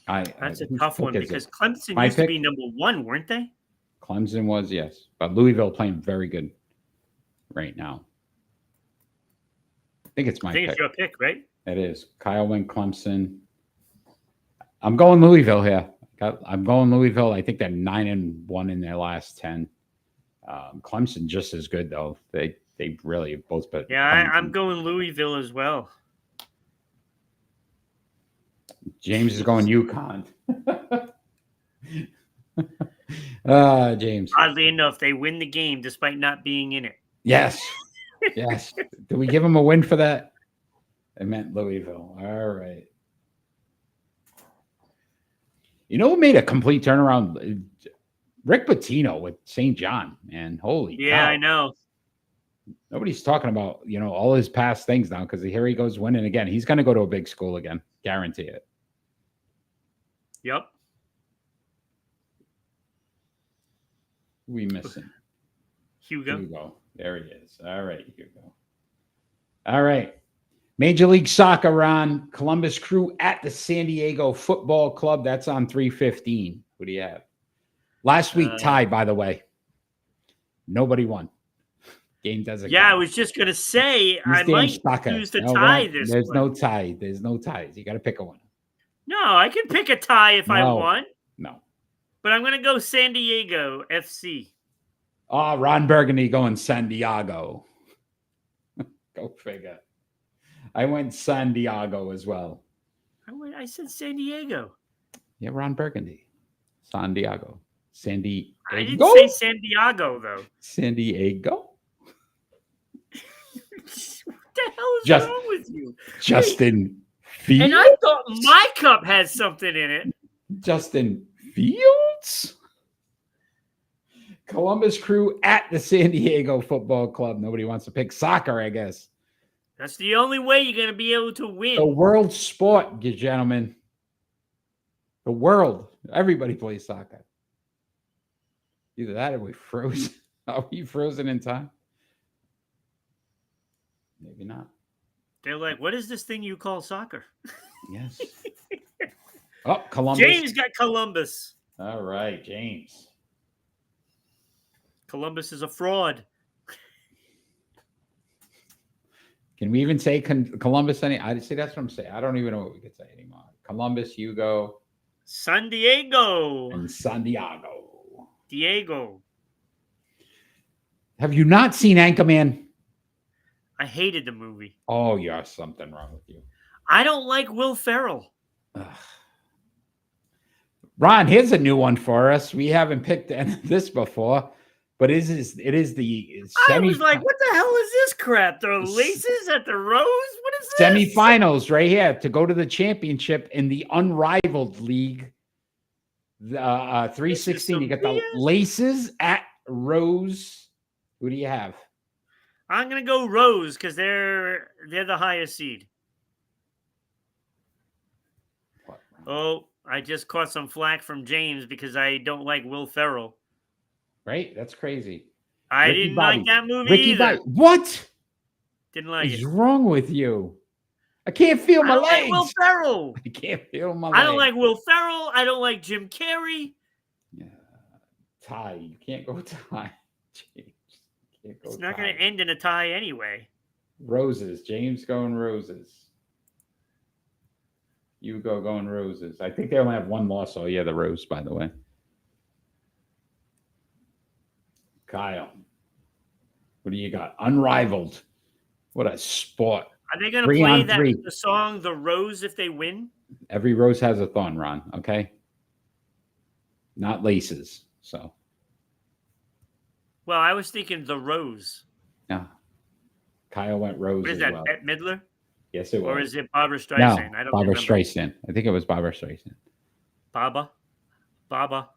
That's a tough one because Clemson used to be number 1, weren't they? Clemson was, yes. But Louisville playing very good right now. I think it's my pick. It's your pick, right? It is. Kyle went Clemson. I'm going Louisville here. I'm going Louisville. I think they're 9-1 in their last 10. Clemson just as good, though. They really have both been. Yeah, I'm going Louisville as well. James is going UConn. James. Oddly enough, they win the game despite not being in it. Yes. Yes. Did we give him a win for that? I meant Louisville. All right. You know what made a complete turnaround? Rick Pitino with St. John, man. Holy cow. I know. Nobody's talking about, all his past things now because here he goes winning again. He's going to go to a big school again. Guarantee it. Yep. Who we missing? Hugo. There he is. All right, Hugo. All right. Major League Soccer, Ron. Columbus Crew at the San Diego Football Club. That's on 3:15. Who do you have? Last week, tie, by the way. Nobody won. Game doesn't count. I was just going to say, I might choose the tie this There's one. no tie. There's no ties. You got to pick a one. No, I can pick a tie if I want. No. But I'm going to go San Diego FC. Oh, Ron Burgundy going San Diego. Go figure. I went San Diego as well. I said San Diego. Yeah, Ron Burgundy. San Diego. San Diego. I didn't say San Diego, though. San Diego? What the hell is wrong with you? Justin Fields? And I thought my cup had something in it. Justin Fields? Columbus Crew at the San Diego Football Club. Nobody wants to pick soccer, I guess. That's the only way you're going to be able to win. The world sport, you gentlemen. The world. Everybody plays soccer. Either that or we frozen. Are we frozen in time? Maybe not. They're like, what is this thing you call soccer? Yes. Oh, Columbus. James got Columbus. All right, James. Columbus is a fraud. Can we even say Columbus? I see. That's what I'm saying. I don't even know what we could say anymore. Columbus, Hugo, San Diego, and San Diego. Have you not seen Anchorman? I hated the movie. Oh, yeah, something wrong with you. I don't like Will Ferrell. Ugh. Ron, here's a new one for us. We haven't picked this before, but it is the I was like, what the hell is this crap? The laces at the Rose? What is this? Semifinals right here to go to the championship in the Unrivaled League. 316. You got the laces at Rose. Who do you have? I'm gonna go Rose because they're the highest seed. Oh, I just caught some flack from James because I don't like Will Ferrell. Right? That's crazy. I didn't like that movie either. What? Didn't like it. What's wrong with you? I can't feel my legs. Like Will Ferrell. I can't feel my legs. I don't like Will Ferrell. I don't like Jim Carrey. Yeah. Tie. You can't go tie. Jeez. It's not going to end in a tie anyway. Roses. James going roses. Hugo going roses. I think they only have one loss. Oh, yeah, the rose, by the way. Kyle. What do you got? Unrivaled. What a sport. Are they going to 3 play on that 3. the song "The Rose" if they win? Every rose has a thorn, Ron. Okay. Not laces. So. Well, I was thinking "The Rose." No. Kyle went rose What is as that? well. Bette Midler? Yes, it was. Or is it Barbara No, Streisand? I don't Barbara remember. Streisand. I think it was Barbara Streisand. Baba. All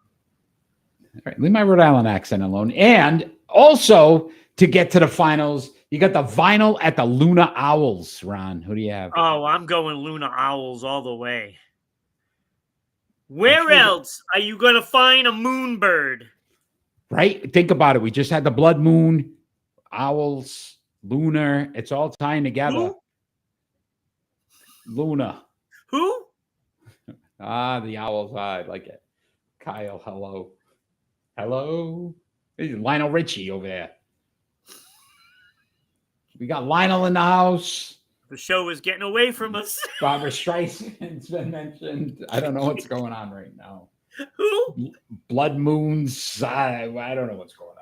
right, leave my Rhode Island accent alone. And also, to get to the finals, you got the vinyl at the Luna Owls, Ron. Who do you have? Oh, I'm going Luna Owls all the way. Where else are you going to find a moonbird? Right? Think about it. We just had the blood moon, owls, lunar. It's all tying together. Who? Luna. Who? The owls. I like it. Kyle, hello. Hello. This is Lionel Richie over there. We got Lionel in the house. The show is getting away from us. Barbara Streisand's been mentioned. I don't know what's going on right now. Who? Blood moons. I don't know what's going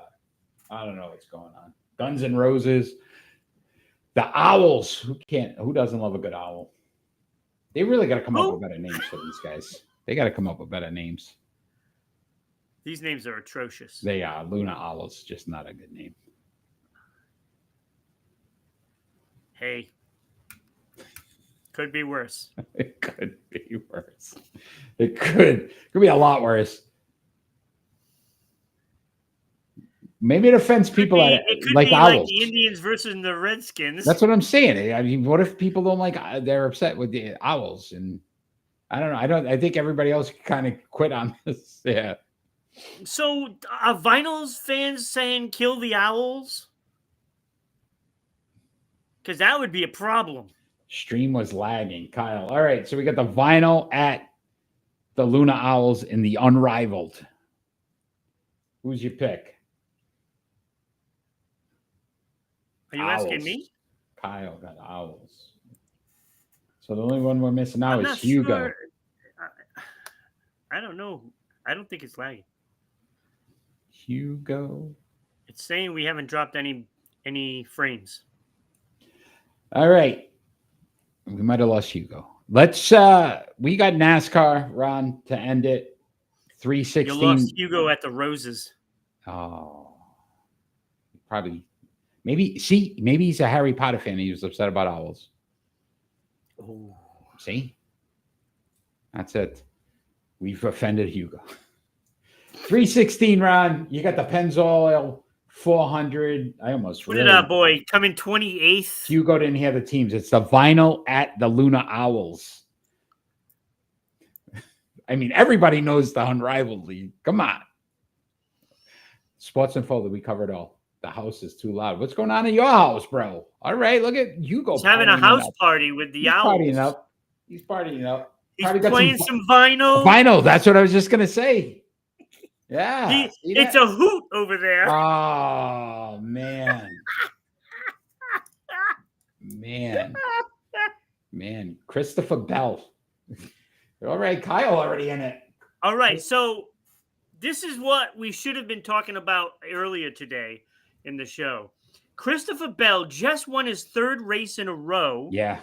on. Guns N' Roses. The Owls. Who doesn't love a good owl? They really got to come up with better names for these guys. They got to come up with better names. These names are atrocious. They are. Luna Owls, just not a good name. Hey. Could be worse. It could be worse. It could be a lot worse. Maybe it offends people it could like be owls. like the Indians versus the Redskins. That's what I'm saying. I mean, what if people don't like? They're upset with the owls, and I don't know. I think everybody else kind of quit on this. Yeah. So, are Vinyls fans saying "kill the owls"? Because that would be a problem. Stream was lagging, Kyle. All right, so we got the vinyl at the Luna Owls in the Unrivaled. Who's your pick? Are you Owls. asking me? Kyle got Owls. So the only one we're missing now I'm is not Hugo. sure. I don't know. I don't think it's lagging. Hugo. It's saying we haven't dropped any frames. All right. We might have lost Hugo. Let's we got NASCAR, Ron, to end it. 316. You lost Hugo at the Roses. Oh. Probably. Maybe he's a Harry Potter fan. He was upset about owls. Oh. See? That's it. We've offended Hugo. 316, Ron. You got the Pennzoil 400. I almost Put it up, boy. Coming 28th. Hugo didn't hear the teams. It's the vinyl at the Luna Owls. I mean, everybody knows the Unrivaled League. Come on. Sports Unfolded, we covered all. The house is too loud. What's going on in your house, bro? All right, look at Hugo. He's having a house party with the owls. He's partying up. He's playing some vinyl. Vinyl, that's what I was just going to say. Yeah. It's a hoot over there. Oh, man. Man. Christopher Bell. All right, Kyle already in it. All right, so this is what we should have been talking about earlier today in the show. Christopher Bell just won his third race in a row. Yeah.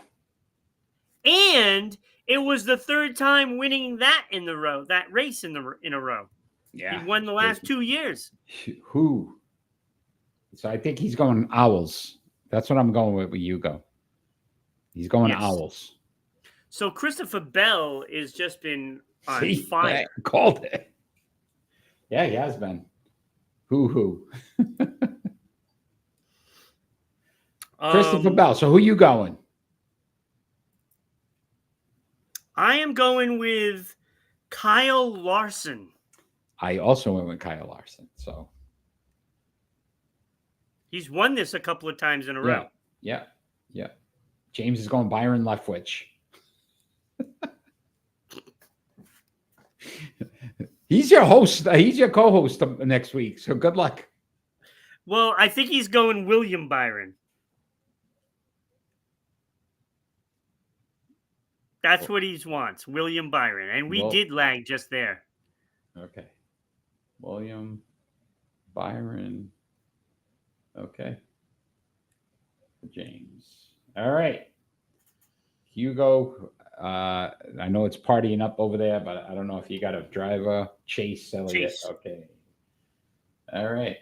And it was the third time winning that race in a row. Yeah. He won the last 2 years. Who? So I think he's going Owls. That's what I'm going with Hugo. He's going Owls. So Christopher Bell has just been on fire. I called it. Yeah, he has been. Who? Christopher Bell. So who you going? I am going with Kyle Larson. I also went with Kyle Larson. So he's won this a couple of times in a row. Yeah. James is going Byron Leftwich. He's your host. He's your co-host next week. So good luck. Well, I think he's going William Byron. That's what he wants, William Byron. And we did lag just there. Okay. William Byron. Okay. James. All right. Hugo, I know it's partying up over there, but I don't know if you got a driver. Chase Elliott. Chase. Okay. All right.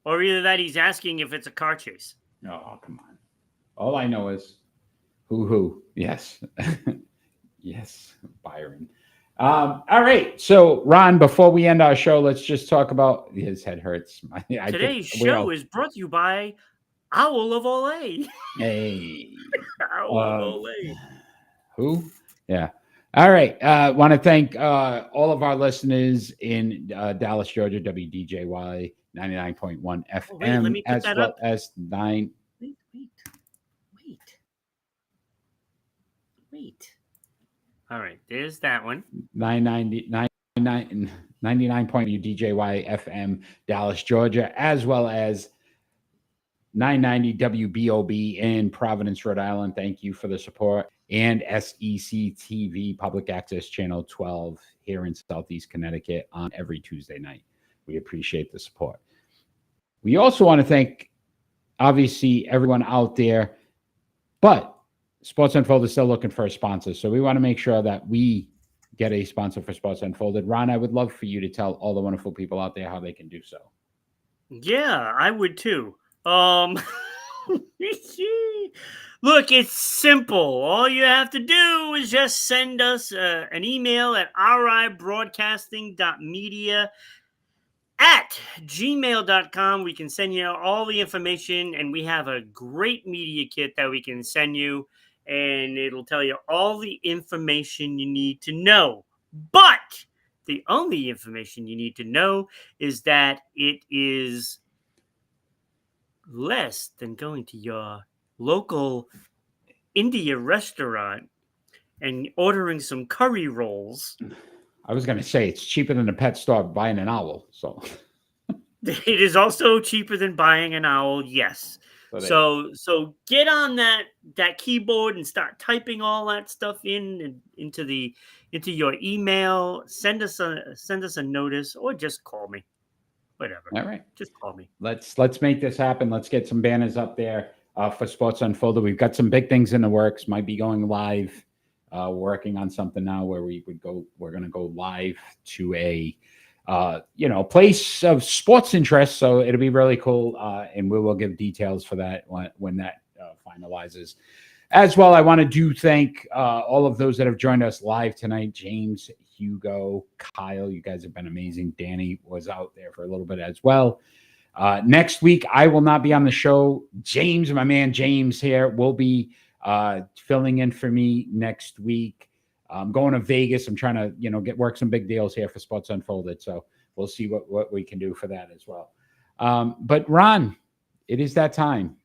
Or either that he's asking if it's a car chase. Oh, come on. All I know is who. Yes. Yes, Byron. All right. So, Ron, before we end our show, let's just talk about his head hurts. Today's show is brought to you by Owl of Olay. Hey. Owl of Olay. Who? Yeah. All right. Want to thank all of our listeners in Dallas, Georgia, WDJY 99.1 FM, wait, let me put that up. As 9. Wait. All right. There's that one. 99.0 DJY FM, Dallas, Georgia, as well as 990 WBOB in Providence, Rhode Island. Thank you for the support. And SEC TV, Public Access Channel 12 here in Southeast Connecticut on every Tuesday night. We appreciate the support. We also want to thank, obviously, everyone out there, but Sports Unfolded is still looking for a sponsor. So we want to make sure that we get a sponsor for Sports Unfolded. Ron, I would love for you to tell all the wonderful people out there how they can do so. Yeah, I would too. Look, it's simple. All you have to do is just send us an email at ribroadcasting.media@gmail.com. We can send you all the information, and we have a great media kit that we can send you, and it'll tell you all the information you need to know. But the only information you need to know is that it is less than going to your local India restaurant and ordering some curry rolls. I was going to say it's cheaper than a pet store buying an owl. So it is also cheaper than buying an owl. Yes. So get on that keyboard and start typing all that stuff into your email. Send us a notice or just call me. Whatever. All right. Just call me. Let's make this happen. Let's get some banners up there for Sports Unfolded. We've got some big things in the works. Might be going live. Working on something now where we're going to go live to a place of sports interest. So it'll be really cool. And we will give details for that when that finalizes. As well, I want to thank all of those that have joined us live tonight. James, Hugo, Kyle, you guys have been amazing. Danny was out there for a little bit as well. Next week, I will not be on the show. James, my man James here, will be filling in for me next week. I'm going to Vegas. I'm trying to, work some big deals here for Sports Unfolded. So we'll see what we can do for that as well. But Ron, it is that time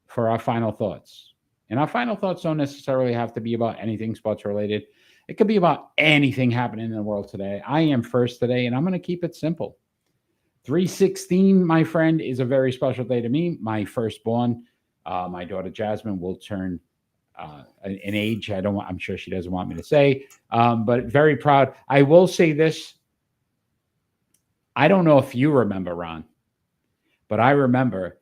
for our final thoughts. And our final thoughts don't necessarily have to be about anything sports related. It could be about anything happening in the world today. I am first today, and I'm going to keep it simple. 3/16, my friend, is a very special day to me. My firstborn, my daughter Jasmine, will turn an age. I'm sure she doesn't want me to say, but very proud. I will say this. I don't know if you remember, Ron, but I remember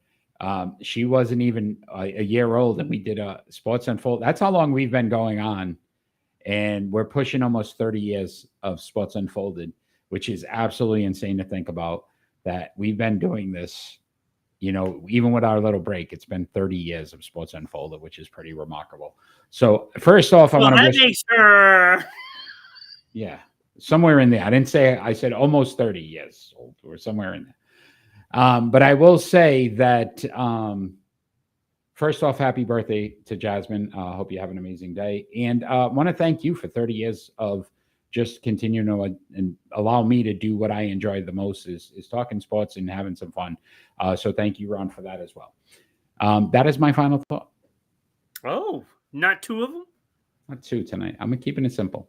she wasn't even a year old, and we did a Sports Unfold. That's how long we've been going on. And we're pushing almost 30 years of Sports Unfolded, which is absolutely insane to think about, that we've been doing this, even with our little break. It's been 30 years of Sports Unfolded, which is pretty remarkable. So first off, I want to make sure. Yeah, somewhere in there. I said almost 30 years old. We're somewhere in there. But I will say that first off, happy birthday to Jasmine. Hope you have an amazing day. And I want to thank you for 30 years of just continuing to and allow me to do what I enjoy the most is talking sports and having some fun. So thank you, Ron, for that as well. That is my final thought. Oh, not two of them? Not two tonight. I'm keeping it simple.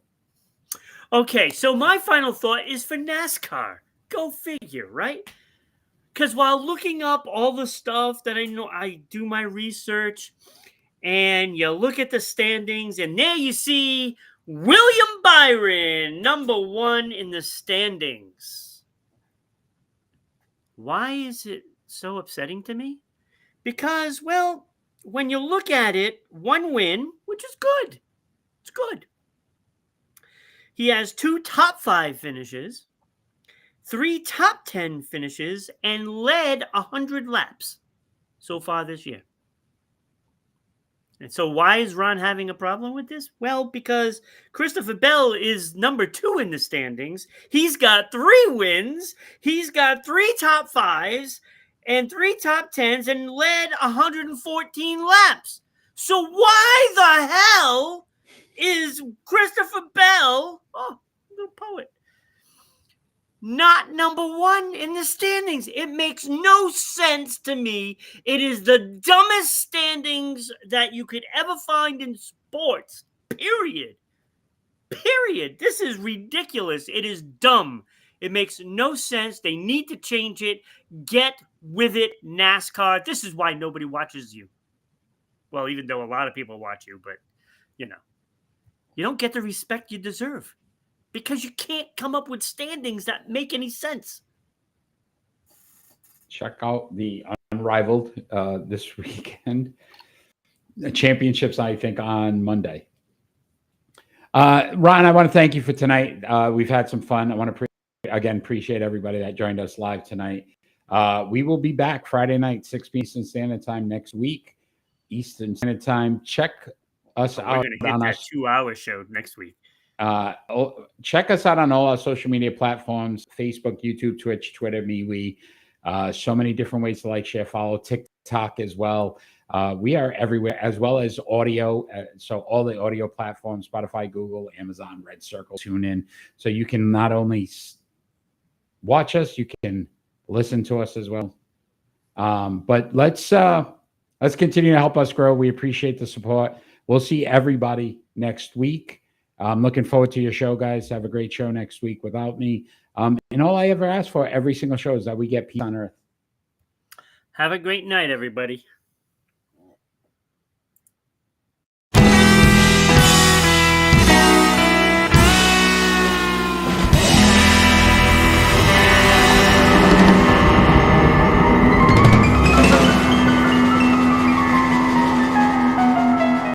Okay, so my final thought is for NASCAR. Go figure, right? Because while looking up all the stuff that I know, I do my research, and you look at the standings, and there you see William Byron, number 1 in the standings. Why is it so upsetting to me? Because, well, when you look at it, 1 win, which is good. It's good. He has 2 top 5 finishes, 3 top 10 finishes, and led 100 laps so far this year. And so why is Ron having a problem with this? Well, because Christopher Bell is number 2 in the standings. He's got 3 wins. He's got 3 top 5s and 3 top 10s and led 114 laps. So why the hell is Christopher Bell, oh, little poet, not number 1 in the standings? It makes no sense to me. It is the dumbest standings that you could ever find in sports, period. Period. This is ridiculous. It is dumb. It makes no sense. They need to change it. Get with it, NASCAR. This is why nobody watches you. Well, even though a lot of people watch you, but, you know, you don't get the respect you deserve. Because you can't come up with standings that make any sense. Check out the Unrivaled this weekend. The championships, I think, on Monday. Ron, I want to thank you for tonight. We've had some fun. I want to appreciate everybody that joined us live tonight. We will be back Friday night, 6 p.m. Eastern Standard Time next week. Eastern Standard Time. Check us out. We're going to hit that 2-hour show next week. Check us out on all our social media platforms: Facebook, YouTube, Twitch, Twitter, MeWe. So many different ways to like, share, follow. TikTok as well. We are everywhere, as well as audio. So all the audio platforms: Spotify, Google, Amazon, Red Circle, TuneIn. So you can not only watch us, you can listen to us as well. But let's continue to help us grow. We appreciate the support. We'll see everybody next week. I'm looking forward to your show, guys. Have a great show next week without me. And all I ever ask for every single show is that we get peace on earth. Have a great night, everybody.